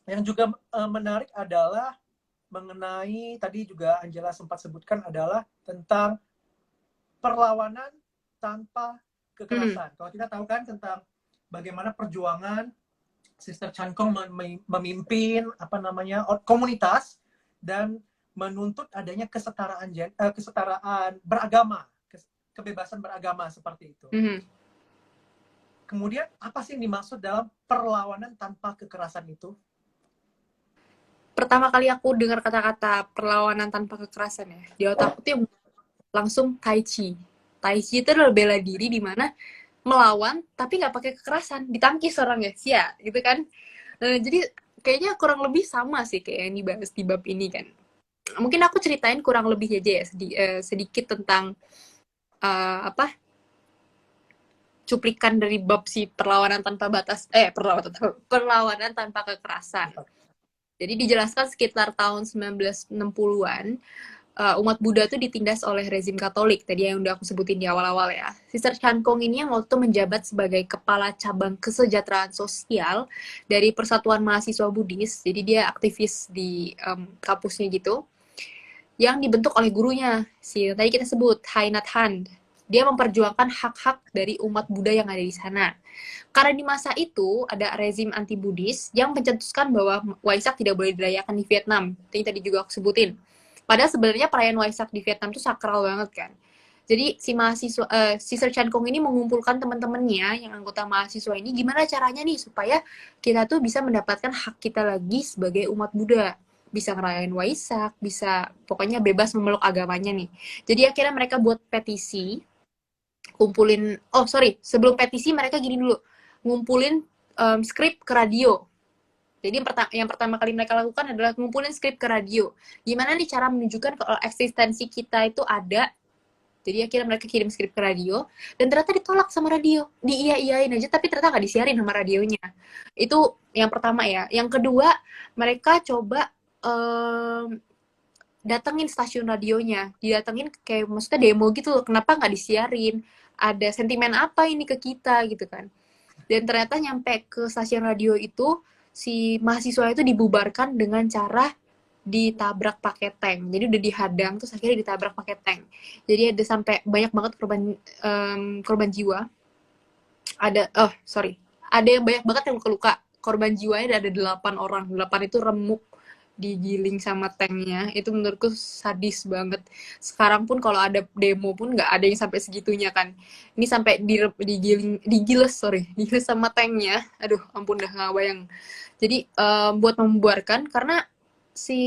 yang juga menarik adalah mengenai tadi juga Angela sempat sebutkan adalah tentang perlawanan tanpa Hmm. kekerasan. Kalau kita tahu kan tentang bagaimana perjuangan Sister Chan Kong memimpin apa namanya komunitas dan menuntut adanya kesetaraan beragama, kebebasan beragama seperti itu. Hmm. Kemudian apa sih yang dimaksud dalam perlawanan tanpa kekerasan itu? Pertama kali aku dengar kata-kata perlawanan tanpa kekerasan ya, di otakku tuh yang langsung Tai Chi. Tai Chi itu adalah bela diri di mana melawan tapi nggak pakai kekerasan, ditangkis orang ya, sia gitu kan. Jadi kayaknya kurang lebih sama sih kayak yang dibahas di bab ini kan. Mungkin aku ceritain kurang lebih aja ya sedikit tentang apa cuplikan dari bab si perlawanan tanpa batas perlawanan tanpa kekerasan. Jadi dijelaskan sekitar tahun 1960-an umat Buddha itu ditindas oleh rezim Katolik, tadi yang udah aku sebutin di awal-awal ya. Sister Chan Kong ini yang waktu itu menjabat sebagai kepala cabang kesejahteraan sosial dari Persatuan Mahasiswa Buddhis, jadi dia aktivis di kampusnya gitu, yang dibentuk oleh gurunya, si tadi kita sebut, Thich Nhat Hanh. Dia memperjuangkan hak-hak dari umat Buddha yang ada di sana. Karena di masa itu ada rezim anti-Buddhis yang mencetuskan bahwa Waisak tidak boleh dirayakan di Vietnam. Ini tadi juga aku sebutin. Padahal sebenarnya perayaan Waisak di Vietnam itu sakral banget kan. Jadi si mahasiswa, Sister Chan Kong ini mengumpulkan teman-temannya yang anggota mahasiswa ini gimana caranya nih supaya kita tuh bisa mendapatkan hak kita lagi sebagai umat Buddha. Bisa ngerayain Waisak, bisa pokoknya bebas memeluk agamanya nih. Jadi akhirnya mereka buat petisi, kumpulin, oh sorry, sebelum petisi mereka gini dulu, ngumpulin skrip ke radio. Jadi yang pertama kali mereka lakukan adalah ngumpulin skrip ke radio. Gimana nih cara menunjukkan kalau eksistensi kita itu ada. Jadi akhirnya mereka kirim skrip ke radio, dan ternyata ditolak sama radio. Iya-iyain aja, tapi ternyata nggak disiarin sama radionya. Itu yang pertama ya. Yang kedua, mereka coba datengin stasiun radionya. Didatengin kayak maksudnya demo gitu loh. Kenapa nggak disiarin? Ada sentimen apa ini ke kita gitu kan. Dan ternyata nyampe ke stasiun radio itu, si mahasiswa itu dibubarkan dengan cara ditabrak pakai tank. Jadi udah dihadang, terus akhirnya ditabrak pakai tank. Jadi ada sampai banyak banget korban jiwa. Ada, oh sorry, ada yang banyak banget yang luka-luka. Korban jiwanya ada 8 orang. 8 itu remuk digiling sama tanknya. Itu menurutku sadis banget. Sekarang pun kalau ada demo pun nggak ada yang sampai segitunya kan. Ini sampai digiles sama tanknya. Aduh, ampun dah nggak bayang. Jadi buat membuarkan karena si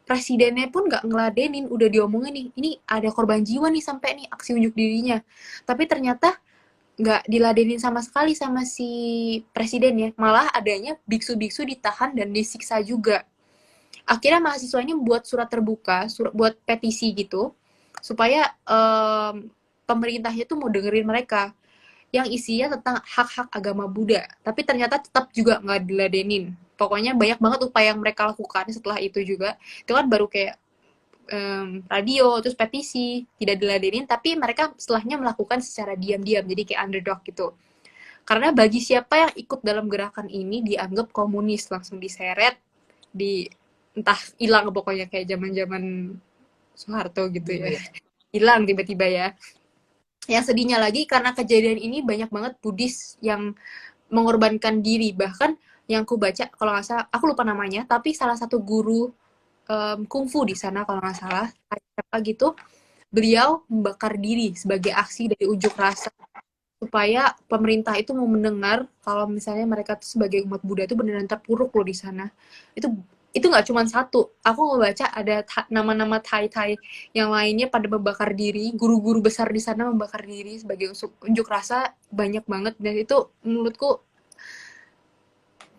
presidennya pun nggak ngeladenin, udah diomongin nih, ini ada korban jiwa nih sampai nih aksi unjuk dirinya. Tapi ternyata nggak diladenin sama sekali sama si presiden ya. Malah adanya biksu-biksu ditahan dan disiksa juga. Akhirnya mahasiswa ini buat surat terbuka, buat petisi gitu, supaya pemerintahnya tuh mau dengerin mereka yang isinya tentang hak-hak agama Buddha. Tapi ternyata tetap juga nggak diladenin. Pokoknya banyak banget upaya yang mereka lakukan setelah itu juga. Itu kan baru kayak radio, terus petisi, tidak diladenin, tapi mereka setelahnya melakukan secara diam-diam, jadi kayak underdog gitu. Karena bagi siapa yang ikut dalam gerakan ini dianggap komunis, langsung diseret, di entah hilang pokoknya kayak zaman-zaman Soeharto gitu ya. Hilang tiba-tiba ya. Yang sedihnya lagi karena kejadian ini banyak banget Buddhis yang mengorbankan diri. Bahkan yang aku baca, kalau nggak salah, aku lupa namanya, tapi salah satu guru kungfu di sana kalau nggak salah, apa gitu, beliau membakar diri sebagai aksi dari unjuk rasa supaya pemerintah itu mau mendengar kalau misalnya mereka tuh sebagai umat Buddha itu benar-benar terpuruk loh di sana. Itu nggak cuma satu. Aku ngebaca ada nama-nama Thai yang lainnya pada membakar diri. Guru-guru besar di sana membakar diri sebagai unjuk rasa banyak banget, dan itu menurutku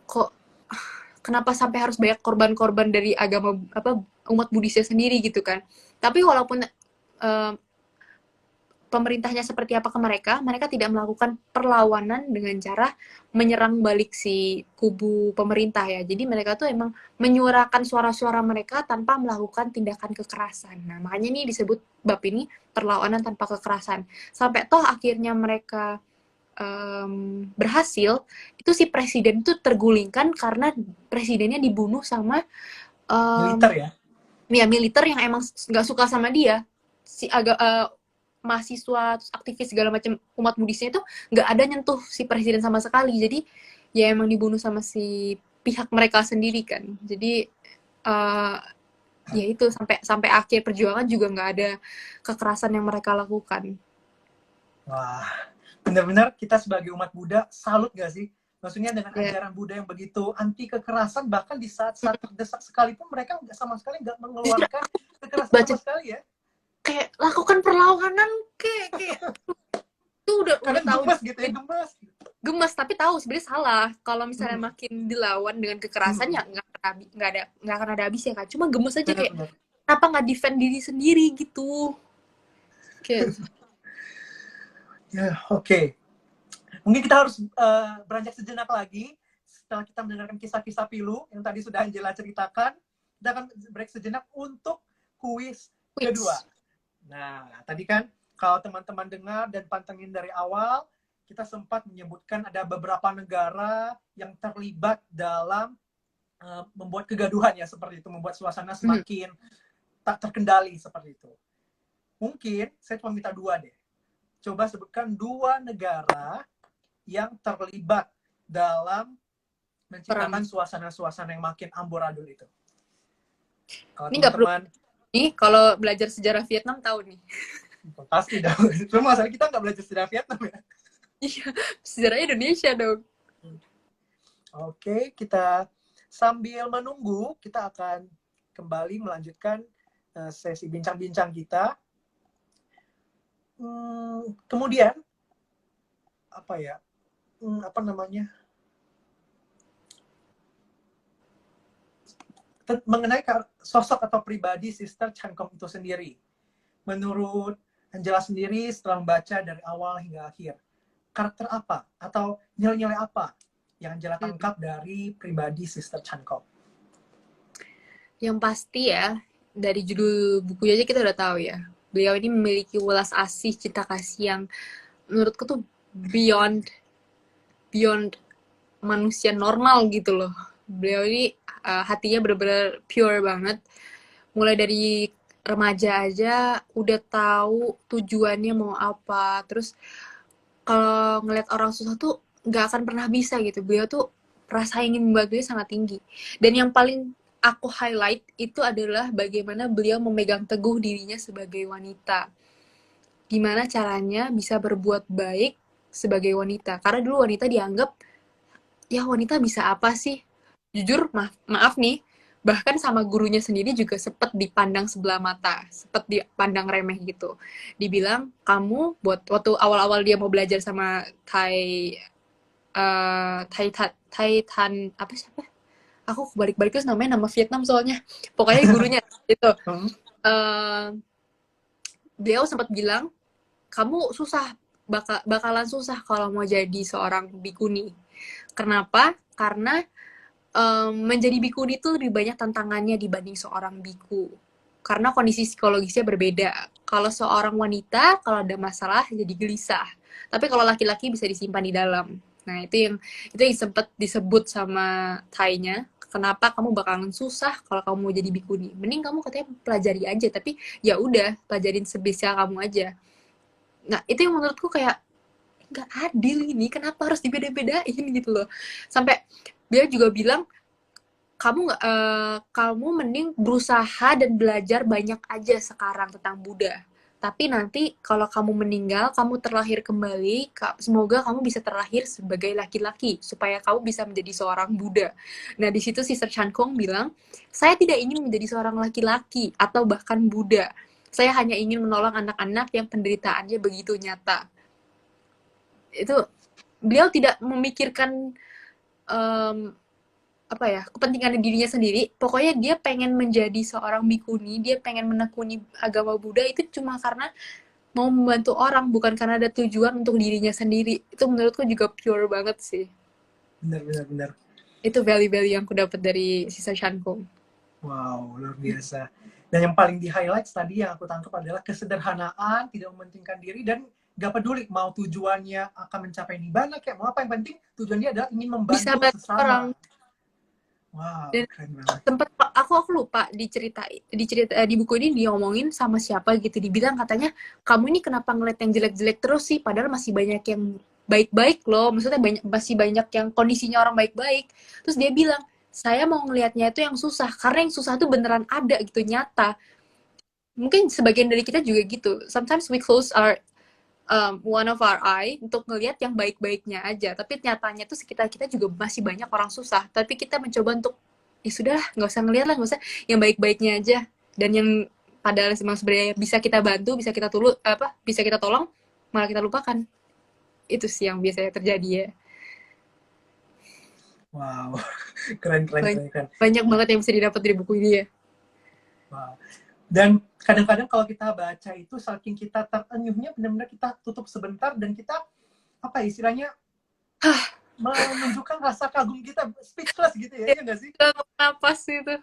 kok kenapa sampai harus banyak korban-korban dari agama apa umat Buddhisnya sendiri gitu kan. Tapi walaupun pemerintahnya seperti apa ke mereka, mereka tidak melakukan perlawanan dengan cara menyerang balik si kubu pemerintah ya. Jadi mereka tuh emang menyuarakan suara-suara mereka tanpa melakukan tindakan kekerasan. Nah, makanya nih disebut bab ini perlawanan tanpa kekerasan. Sampai toh akhirnya mereka berhasil, itu si presiden itu tergulingkan karena presidennya dibunuh sama Militer ya. ya militer yang emang nggak suka sama dia. Si agak mahasiswa terus aktivis segala macam umat Buddhisnya itu nggak ada nyentuh si presiden sama sekali. Jadi ya emang dibunuh sama si pihak mereka sendiri kan. Jadi ya itu sampai akhir perjuangan juga nggak ada kekerasan yang mereka lakukan. Wah, benar-benar kita sebagai umat Buddha salut gak sih? Maksudnya dengan Ya. ajaran Buddha yang begitu anti kekerasan, bahkan di saat-saat terdesak sekalipun mereka sama sekali nggak mengeluarkan kekerasan Baca sama sekali ya. kayak lakukan perlawanan kayak itu udah Kadang tahu gemes gitu ya, gemes. gemes tapi tahu sebenarnya salah kalau misalnya makin dilawan dengan kekerasan ya nggak akan ada habisnya kan, cuma gemes aja kayak Benar-benar. kenapa nggak defend diri sendiri gitu kayak Ya, oke. Mungkin kita harus beranjak sejenak lagi setelah kita mendengarkan kisah-kisah pilu yang tadi sudah Angela ceritakan. Kita akan break sejenak untuk kuis kedua. Nah, tadi kan kalau teman-teman dengar dan pantengin dari awal, kita sempat menyebutkan ada beberapa negara yang terlibat dalam membuat kegaduhan ya seperti itu, membuat suasana semakin tak terkendali seperti itu. Mungkin saya cuma minta dua deh. Coba sebutkan dua negara yang terlibat dalam menciptakan suasana-suasana yang makin amburadul itu. Kalau ini nggak perlu teman-teman nih kalau belajar sejarah Vietnam tahu nih. pasti dong. Cuma masalah kita nggak belajar sejarah Vietnam ya. Iya, sejarah Indonesia dong. Oke, kita sambil menunggu, kita akan kembali melanjutkan sesi bincang-bincang kita. Kemudian, apa ya, apa namanya, mengenai sosok atau pribadi Sister Chan Kong itu sendiri. Menurut Angela sendiri, setelah membaca dari awal hingga akhir, karakter apa atau nilai-nilai apa yang Angela tangkap dari pribadi Sister Chan Kong? Yang pasti ya, dari judul bukunya aja kita udah tahu ya. Beliau ini memiliki welas asih, cinta kasih yang menurutku tuh beyond manusia normal gitu loh. Beliau ini hatinya benar-benar pure banget. Mulai dari remaja aja udah tahu tujuannya mau apa. Terus kalau ngeliat orang susah tuh nggak akan pernah bisa gitu. Beliau tuh rasa ingin membantunya sangat tinggi. Dan yang paling aku highlight itu adalah bagaimana beliau memegang teguh dirinya sebagai wanita. Gimana caranya bisa berbuat baik sebagai wanita. Karena dulu wanita dianggap, ya wanita bisa apa sih? Jujur, maaf nih, bahkan sama gurunya sendiri juga sempet dipandang sebelah mata, sempet dipandang remeh gitu. Dibilang, kamu buat waktu awal-awal dia mau belajar sama Thai Tan, apa siapa? Aku balik-balik terus namanya nama Vietnam soalnya. Pokoknya gurunya itu. Beliau sempat bilang, kamu susah, bakalan susah kalau mau jadi seorang bikuni. Kenapa? Karena menjadi bikuni itu lebih banyak tantangannya dibanding seorang biku. Karena kondisi psikologisnya berbeda. Kalau seorang wanita, kalau ada masalah jadi gelisah. Tapi kalau laki-laki bisa disimpan di dalam. Nah, itu yang sempat disebut sama Thai-nya. Kenapa kamu bakalan susah kalau kamu mau jadi bikuni? Mending kamu katanya pelajari aja, tapi ya udah pelajarin sebisa kamu aja. Nah, itu yang menurutku kayak nggak adil ini. Kenapa harus dibeda-bedain gitu loh? Sampai dia juga bilang kamu mending berusaha dan belajar banyak aja sekarang tentang Buddha. Tapi nanti kalau kamu meninggal, kamu terlahir kembali, semoga kamu bisa terlahir sebagai laki-laki supaya kamu bisa menjadi seorang Buddha. Nah, di situ Sister Chan Kong bilang, saya tidak ingin menjadi seorang laki-laki atau bahkan Buddha. Saya hanya ingin menolong anak-anak yang penderitaannya begitu nyata. Itu beliau tidak memikirkan apa ya, kepentingan dirinya sendiri. Pokoknya dia pengen menjadi seorang bikuni, dia pengen menekuni agama Buddha itu cuma karena mau membantu orang bukan karena ada tujuan untuk dirinya sendiri. Itu menurutku juga pure banget sih. Benar. Itu value-value yang aku dapat dari sisa Shanko. Wow, luar biasa. Dan yang paling di-highlight tadi yang aku tangkap adalah kesederhanaan, tidak mementingkan diri, dan gak peduli mau tujuannya akan mencapai nirvana kayak mau apa, yang penting tujuan dia adalah ingin Bisa membantu bantu orang. sesama. Wow, Dan keren banget. tempat aku lupa di buku ini diomongin sama siapa gitu, dibilang katanya kamu ini kenapa ngeliat yang jelek-jelek terus sih, padahal masih banyak yang baik-baik loh, maksudnya masih banyak yang kondisinya orang baik-baik. Terus dia bilang saya mau ngelihatnya itu yang susah, karena yang susah tuh beneran ada gitu, nyata. Mungkin sebagian dari kita juga gitu, sometimes we close our one of our eye untuk ngelihat yang baik-baiknya aja, tapi nyatanya tuh sekitar kita juga masih banyak orang susah, tapi kita mencoba untuk ya sudah nggak usah ngelihat lah, nggak usah, yang baik-baiknya aja. Dan yang padahal memang sebenarnya bisa kita bantu, bisa kita bisa kita tolong, malah kita lupakan. Itu sih yang biasanya terjadi ya. Wow, keren. Banyak banget yang bisa didapat dari buku ini ya. Wow. Dan kadang-kadang kalau kita baca itu, saking kita terenyuhnya, benar-benar kita tutup sebentar dan kita apa istilahnya menunjukkan rasa kagum kita, speechless gitu ya, nggak sih? Napas itu.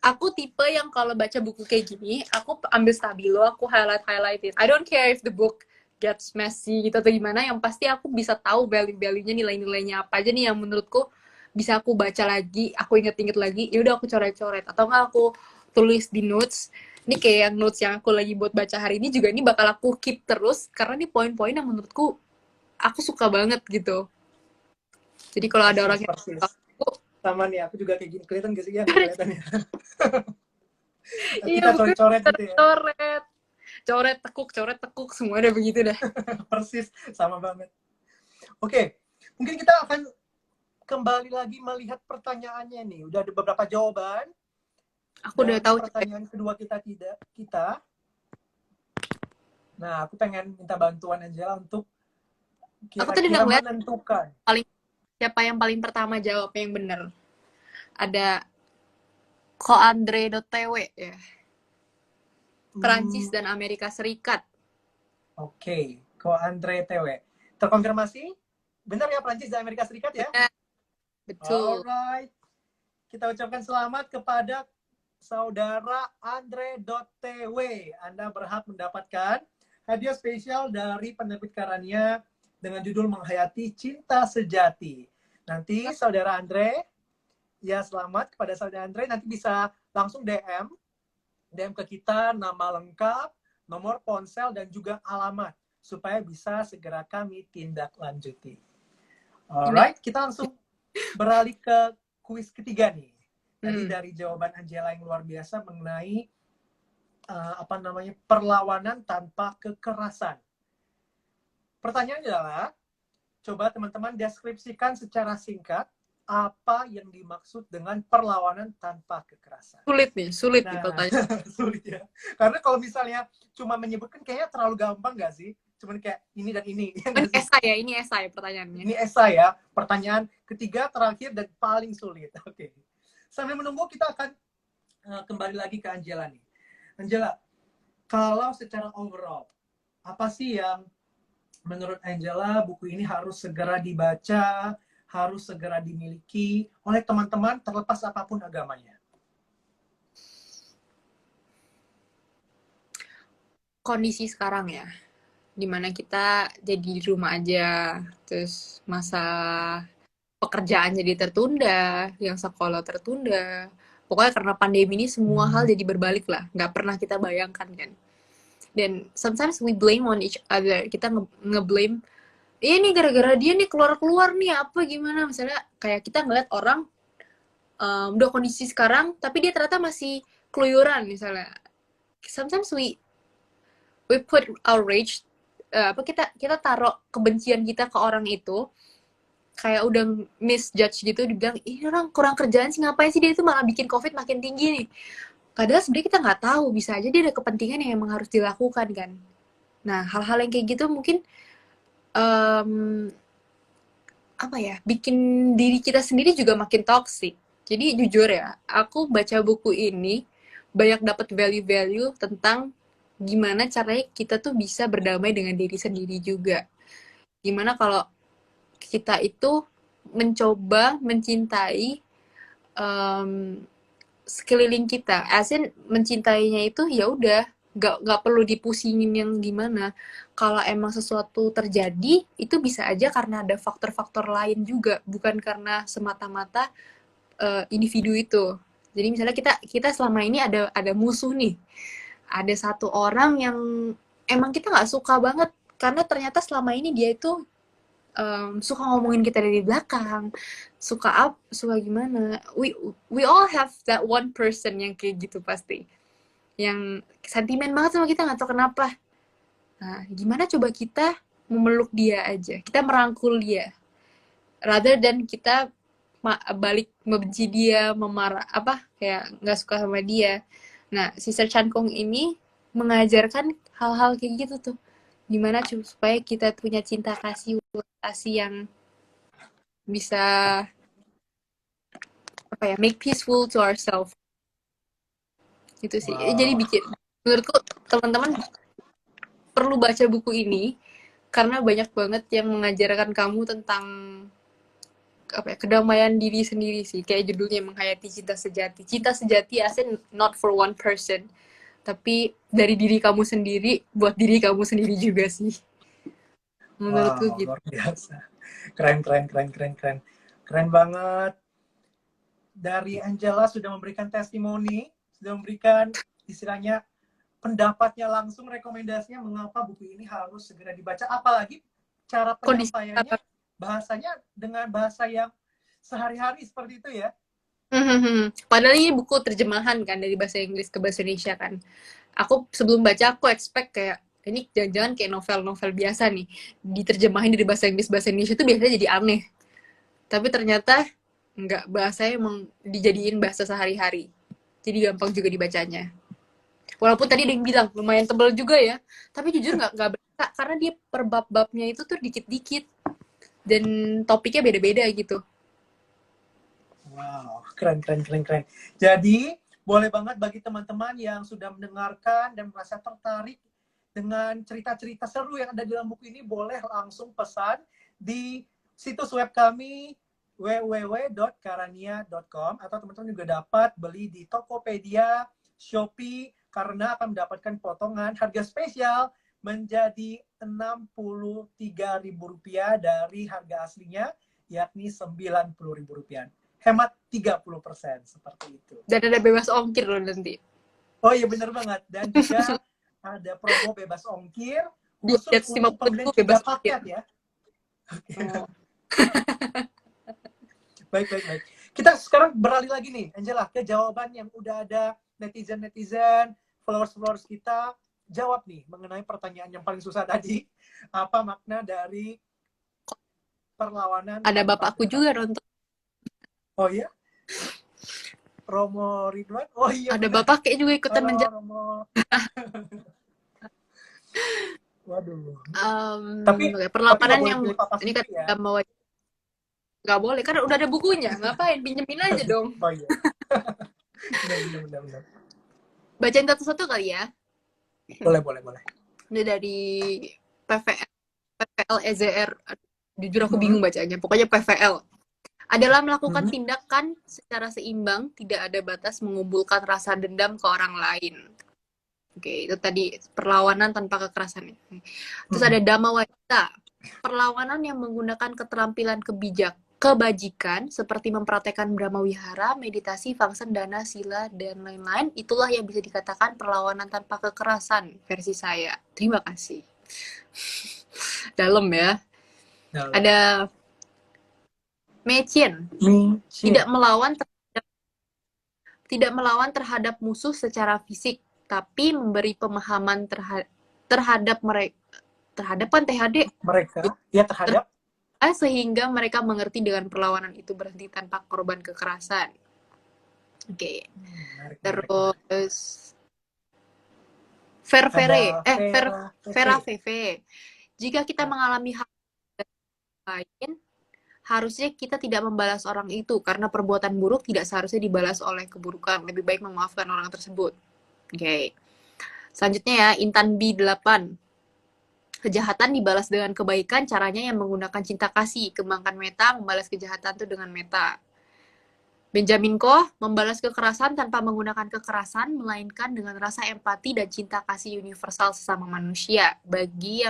Aku tipe yang kalau baca buku kayak gini, aku ambil stabilo, aku highlightin. I don't care if the book gets messy gitu atau gimana, yang pasti aku bisa tahu value-value-nya, nilai-nilainya apa aja nih yang menurutku bisa aku baca lagi, aku inget-inget lagi, ya udah aku coret-coret, atau enggak aku tulis di notes. Ini kayak yang notes yang aku lagi buat baca hari ini juga, ini bakal aku keep terus karena ini poin-poin yang menurutku aku suka banget gitu. Jadi kalau ada orang yang sama nih, aku juga kayak gini, kelihatan gak sih ya kelihatannya? iya, Kita coret-coret gitu ya. Coret tekuk semua udah begitu dah. Persis, sama banget. Oke, mungkin kita akan kembali lagi melihat pertanyaannya nih. Udah ada beberapa jawaban. Aku udah tahu pertanyaan kedua kita. Nah, aku pengen minta bantuan Angela untuk kira-kira menentukan siapa yang paling pertama jawab yang benar. Ada Ko Andre.tw ya. Perancis dan Amerika Serikat. Oke, Ko Andre TW. Terkonfirmasi? Benar ya, Perancis dan Amerika Serikat ya? Betul. Alright. Kita ucapkan selamat kepada saudara Andre.tw. Anda berhak mendapatkan hadiah spesial dari penerbit Karania dengan judul Menghayati Cinta Sejati. Nanti saudara Andre, ya selamat kepada saudara Andre, nanti bisa langsung DM ke kita nama lengkap, nomor ponsel, dan juga alamat supaya bisa segera kami tindak lanjuti. Alright, kita langsung beralih ke kuis ketiga nih. Tadi dari jawaban Angela yang luar biasa mengenai perlawanan tanpa kekerasan. Pertanyaannya adalah, coba teman-teman deskripsikan secara singkat apa yang dimaksud dengan perlawanan tanpa kekerasan. Sulit nih pertanyaan. Sulit ya. Karena kalau misalnya cuma menyebutkan kayaknya terlalu gampang nggak sih? Cuman kayak ini dan ini. Ini esai pertanyaannya. Ini esai ya. Pertanyaan ketiga, terakhir, dan paling sulit. Oke. Sambil menunggu, kita akan kembali lagi ke Angela nih. Angela, kalau secara overall, apa sih yang menurut Angela buku ini harus segera dibaca, harus segera dimiliki oleh teman-teman terlepas apapun agamanya? Kondisi sekarang ya, dimana kita jadi di rumah aja, terus masa pekerjaan jadi tertunda, yang sekolah tertunda. Pokoknya karena pandemi ini semua hal jadi berbalik lah, nggak pernah kita bayangkan kan. Dan sometimes we blame on each other, kita nge-blame, ini gara-gara dia nih keluar-keluar nih apa gimana, misalnya kayak kita ngeliat orang udah kondisi sekarang tapi dia ternyata masih keluyuran misalnya. Sometimes we put our rage, kita taruh kebencian kita ke orang itu, kayak udah misjudge gitu, dibilang ini orang kurang kerjaan sih, ngapain sih dia itu malah bikin COVID makin tinggi nih. Padahal sebenarnya kita nggak tahu, bisa aja dia ada kepentingan yang emang harus dilakukan kan. Nah, hal-hal yang kayak gitu mungkin bikin diri kita sendiri juga makin toxic. Jadi jujur ya, aku baca buku ini banyak dapat value-value tentang gimana caranya kita tuh bisa berdamai dengan diri sendiri juga. Gimana kalau kita itu mencoba mencintai em, sekeliling kita, as in mencintainya itu ya udah nggak perlu dipusingin yang gimana. Kalau emang sesuatu terjadi itu bisa aja karena ada faktor-faktor lain juga, bukan karena semata-mata individu itu. Jadi misalnya kita kita selama ini ada musuh nih, ada satu orang yang emang kita nggak suka banget karena ternyata selama ini dia itu suka ngomongin kita dari belakang, suka gimana. We all have that one person yang kayak gitu pasti, yang sentimen banget sama kita nggak tahu kenapa. Nah, gimana coba kita memeluk dia aja, kita merangkul dia, rather than kita balik membenci dia, memarah apa kayak nggak suka sama dia. Nah, Sister Chan Kong ini mengajarkan hal-hal kayak gitu tuh. Gimana supaya kita punya cinta kasih yang bisa apa ya, make peaceful to ourselves gitu sih. Jadi Wow. bikin menurutku teman-teman perlu baca buku ini karena banyak banget yang mengajarkan kamu tentang apa ya, kedamaian diri sendiri sih, kayak judulnya menghayati cinta sejati asli not for one person tapi dari diri kamu sendiri buat diri kamu sendiri juga sih menurutku Wow, gitu. luar biasa. Keren, keren, keren, keren, keren. Keren banget. Dari Angela sudah memberikan testimoni, sudah memberikan istilahnya pendapatnya langsung, rekomendasinya mengapa buku ini harus segera dibaca. Apalagi cara Kondisi penyampaiannya, bahasanya dengan bahasa yang sehari-hari seperti itu ya. padahal ini buku terjemahan kan dari bahasa Inggris ke bahasa Indonesia kan. Aku sebelum baca aku expect kayak ini jangan-jangan kayak novel-novel biasa nih diterjemahin dari bahasa Inggris bahasa Indonesia itu biasanya jadi aneh, tapi ternyata nggak, bahasanya emang dijadiin bahasa sehari-hari jadi gampang juga dibacanya. Walaupun tadi ada yang bilang lumayan tebel juga ya, tapi jujur nggak berasa karena dia per bab-babnya itu tuh dikit-dikit dan topiknya beda-beda gitu. Wow, keren, keren, keren, keren. Jadi, boleh banget bagi teman-teman yang sudah mendengarkan dan merasa tertarik dengan cerita-cerita seru yang ada di dalam buku ini, boleh langsung pesan di situs web kami www.karania.com atau teman-teman juga dapat beli di Tokopedia, Shopee, karena akan mendapatkan potongan harga spesial menjadi Rp63.000 dari harga aslinya, yakni Rp90.000. Hemat 30% seperti itu. Dan ada bebas ongkir loh nanti. Oh iya bener banget. Dan juga ada promo bebas ongkir Di khusus atas untuk pembelian 50.000 bebas 3 ongkir. paket ya. Oh. Baik, baik, baik. Kita sekarang beralih lagi nih, Angela, ke jawaban yang udah ada netizen-netizen, followers-followers kita jawab nih mengenai pertanyaan yang paling susah tadi. Apa makna dari perlawanan Ada tanpa bapakku juga kekerasan? nonton. Oh iya? Romo Ridwan? Oh iya Ada bener. bapak kayak juga ikutan Halo menjawab. Romo. Waduh. Tapi Perlawanan nggak boleh yang pilih papa ini kan sendiri ya. nggak boleh kan udah ada bukunya, ngapain pinjemin aja dong. Oh iya. Benar, benar, benar, benar. Bacain satu-satu kali ya. Boleh, boleh, boleh. Ini dari PVL, PVL EZR. Jujur aku bingung bacanya. Pokoknya PVL. Adalah melakukan tindakan secara seimbang, tidak ada batas mengumpulkan rasa dendam ke orang lain. Oke, itu tadi perlawanan tanpa kekerasan. Terus ada Dhamma Wacita, perlawanan yang menggunakan keterampilan kebajikan seperti mempraktekkan Brahma Wihara, meditasi, fangsen, dana, sila, dan lain-lain. Itulah yang bisa dikatakan perlawanan tanpa kekerasan versi saya. Terima kasih. Dalam ya. Dalam. Ada Mechin, tidak melawan terhadap musuh secara fisik, tapi memberi pemahaman terhadap mereka, terhadap kan THD mereka ya terhadap sehingga mereka mengerti dengan perlawanan itu berhenti tanpa korban kekerasan. Oke. Terus Vera VV. Jika kita mengalami hal lain, harusnya kita tidak membalas orang itu karena perbuatan buruk tidak seharusnya dibalas oleh keburukan. Lebih baik memaafkan orang tersebut. Oke. Selanjutnya ya, Intan B8. Kejahatan dibalas dengan kebaikan, caranya yang menggunakan cinta kasih. Kembangkan meta, membalas kejahatan itu dengan meta. Benjamin Koh, membalas kekerasan tanpa menggunakan kekerasan, melainkan dengan rasa empati dan cinta kasih universal sesama manusia. Bagi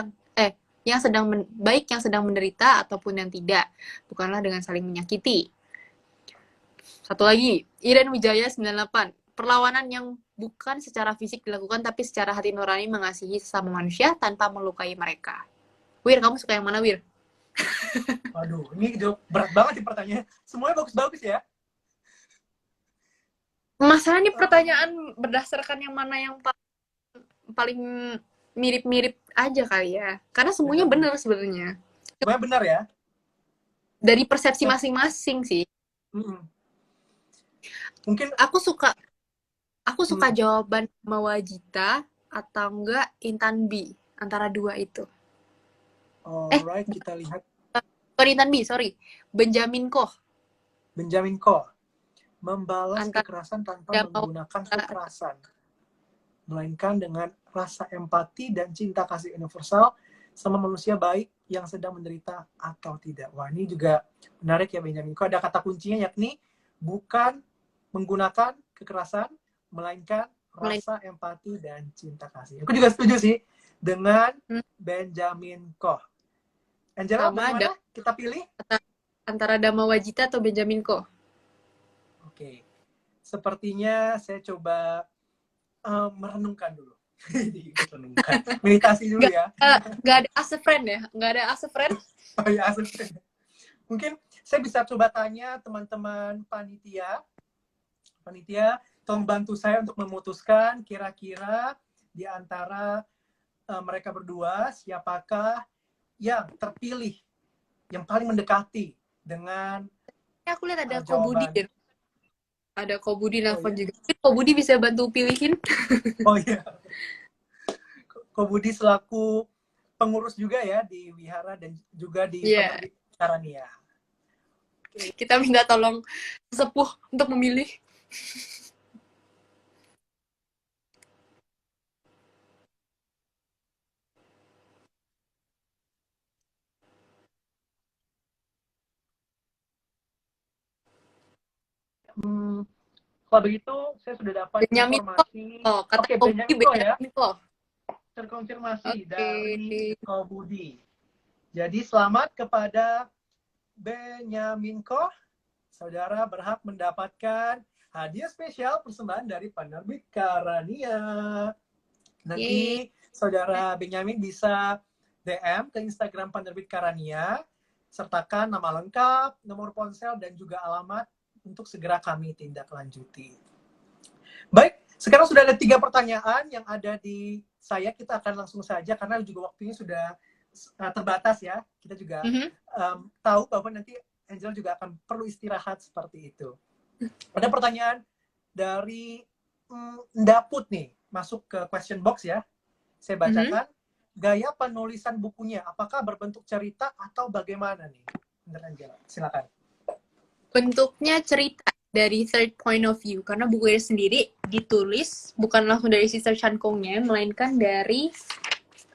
baik yang sedang menderita ataupun yang tidak, bukanlah dengan saling menyakiti. Satu lagi, Iren Wijaya 98. Perlawanan yang bukan secara fisik dilakukan, tapi secara hati nurani mengasihi sesama manusia tanpa melukai mereka. Wir, kamu suka yang mana, Wir? Waduh, ini berat banget sih pertanyaannya. Semuanya bagus-bagus ya. Masalah nih pertanyaan berdasarkan yang mana yang paling mirip-mirip aja kali ya. Karena semuanya benar sebenarnya. Semuanya benar ya. Dari persepsi masing-masing sih. Mungkin aku suka jawaban Mawajita atau enggak Intan B, antara dua itu. Alright, kita lihat. Bukan Intan B, sorry. Benjamin Koh. Benjamin Koh. Membalas kekerasan tanpa menggunakan kekerasan, melainkan dengan rasa empati dan cinta kasih universal sama manusia baik yang sedang menderita atau tidak. Wah, ini juga menarik ya Benjamin Koh. Ada kata kuncinya yakni bukan menggunakan kekerasan, melainkan rasa empati dan cinta kasih. Aku juga setuju sih dengan Benjamin Koh. Angela, bagaimana? Kita pilih? Antara Dhamma Wajita atau Benjamin Koh? Oke. Sepertinya saya coba merenungkan dulu. Meditasi dulu ya. Nggak ada as a friend ya? Nggak ada as a friend? Oh ya, as a friend. Mungkin saya bisa coba tanya teman-teman panitia. Panitia, tolong bantu saya untuk memutuskan kira-kira di antara mereka berdua, siapakah yang terpilih, yang paling mendekati dengan aku lihat ada Kobudi. Ada Kobudi nelfon juga. Kobudi bisa bantu pilihin. Oh iya. Kobudi selaku pengurus juga ya di Wihara dan juga di Penerbit Karania. Kita minta tolong sepuh untuk memilih. Kalau begitu, saya sudah dapat informasi. Oke, Benjamin Koh ya. Terkonfirmasi dari Kobudi. Jadi selamat kepada Benjamin Koh. Saudara berhak mendapatkan hadiah spesial persembahan dari Penerbit Karania. Nanti saudara Benjamin bisa DM ke Instagram Penerbit Karania, sertakan nama lengkap, nomor ponsel, dan juga alamat untuk segera kami tindak lanjuti. Baik, sekarang sudah ada 3 pertanyaan yang ada di saya. Kita akan langsung saja karena juga waktunya sudah terbatas ya. Kita juga tahu bahwa nanti Angel juga akan perlu istirahat seperti itu. Ada pertanyaan dari Ndaput nih, masuk ke question box ya. Saya bacakan. Gaya penulisan bukunya, apakah berbentuk cerita atau bagaimana nih? Bener Angela, silakan. Bentuknya cerita dari third point of view, karena bukunya sendiri ditulis bukan langsung dari Sister Chan Kongnya, melainkan dari,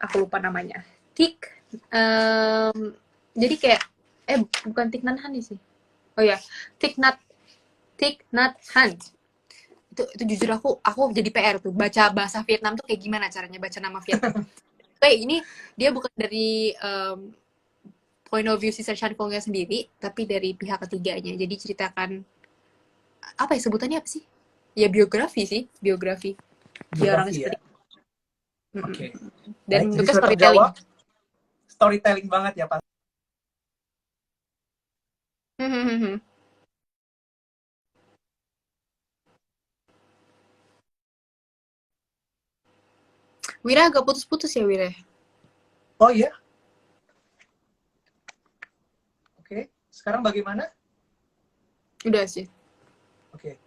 aku lupa namanya, jadi kayak bukan Thich Nhat Hanh sih. Oh ya, Thich Nhat Hanh. Itu jujur aku jadi PR tuh, baca bahasa Vietnam tuh kayak gimana caranya baca nama Vietnam. Kayak ini dia bukan dari point of view Sister Chan Kongnya sendiri, tapi dari pihak ketiganya. Jadi ceritakan apa ya sebutannya apa sih? Ya biografi sih, biografi. Dia orang seperti. Oke. Dan bentuknya storytelling. Storytelling banget ya, Pak. Wira agak putus-putus ya, Wira? Oh iya? Oke. Sekarang bagaimana? Udah sih. Oke.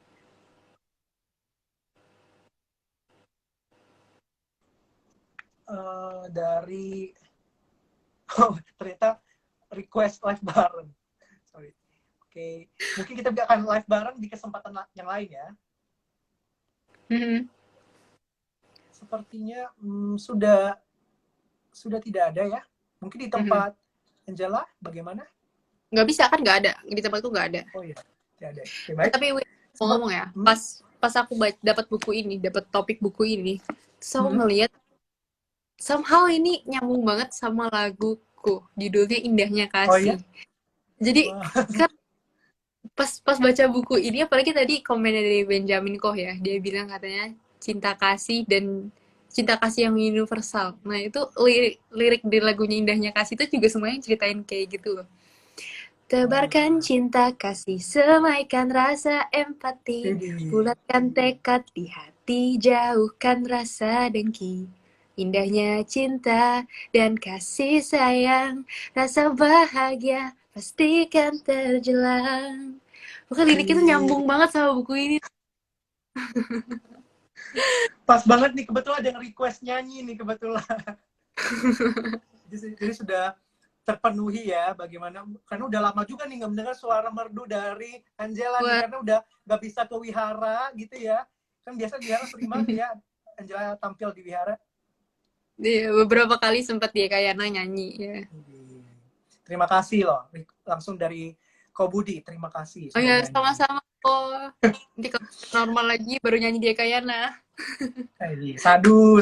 Dari ternyata request live bareng. Sorry. Oke. Mungkin kita akan live bareng di kesempatan yang lain ya. sepertinya sudah tidak ada ya. Mungkin di tempat Angela bagaimana? Nggak bisa kan, nggak ada di tempatku, nggak ada. Oh iya, tidak ada. Oke, baik. Tapi mau ngomong ya, pas aku dapat buku ini, dapat topik buku ini, terus aku ngeliat somehow ini nyambung banget sama laguku, judulnya Indahnya Kasih. Oh iya? Jadi kan pas baca buku ini, apalagi tadi komen dari Benjamin Koh ya, dia bilang katanya cinta kasih dan cinta kasih yang universal. Nah itu lirik di lagunya Indahnya Kasih itu juga semuanya ceritain kayak gitu loh. Tebarkan cinta kasih, semaikan rasa empati, bulatkan tekad di hati, jauhkan rasa dengki. Indahnya cinta dan kasih sayang, rasa bahagia pastikan terjelang. Pokoknya lirik itu nyambung banget sama buku ini. Pas banget nih, kebetulan ada yang request nyanyi nih kebetulan. Jadi sudah terpenuhi ya, bagaimana, karena udah lama juga nih nggak mendengar suara merdu dari Angela nih, karena udah nggak bisa ke wihara gitu ya. Kan biasa di wihara sering banget ya Angela tampil di wihara. Iya, beberapa kali sempat dia kayak nyanyi ya. Terima kasih loh, langsung dari Ko Budi, terima kasih. Oh ya, sama-sama kok. Nanti kalau normal lagi baru nyanyi dia Kayana. Sadu.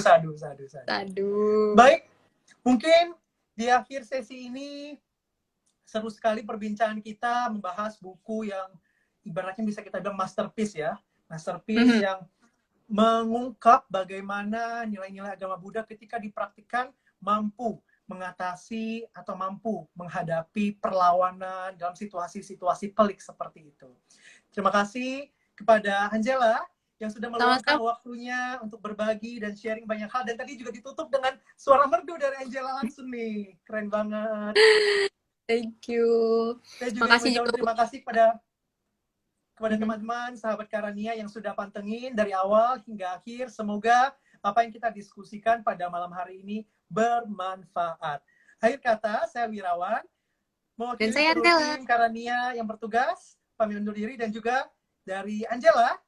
Baik, mungkin di akhir sesi ini seru sekali perbincangan kita membahas buku yang ibaratnya bisa kita bilang masterpiece ya. Masterpiece yang mengungkap bagaimana nilai-nilai agama Buddha ketika dipraktikkan mampu mengatasi atau mampu menghadapi perlawanan dalam situasi-situasi pelik seperti itu. Terima kasih kepada Angela yang sudah meluangkan waktunya untuk berbagi dan sharing banyak hal. Dan tadi juga ditutup dengan suara merdu dari Angela langsung nih. Keren banget. Thank you. Saya juga terima kasih kepada teman-teman, sahabat Karania yang sudah pantengin dari awal hingga akhir. Semoga apa yang kita diskusikan pada malam hari ini bermanfaat. Akhir kata, saya Wirawan. Mewakili seluruh tim Karania yang bertugas, pamit undur diri, dan juga dari Angela.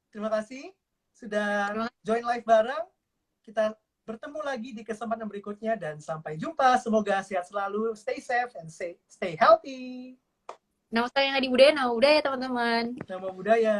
Terima kasih sudah join live bareng. Kita bertemu lagi di kesempatan berikutnya dan sampai jumpa. Semoga sehat selalu, stay safe and stay healthy. Nama saya Ngadi Budaya, nama budaya teman-teman. Nama budaya.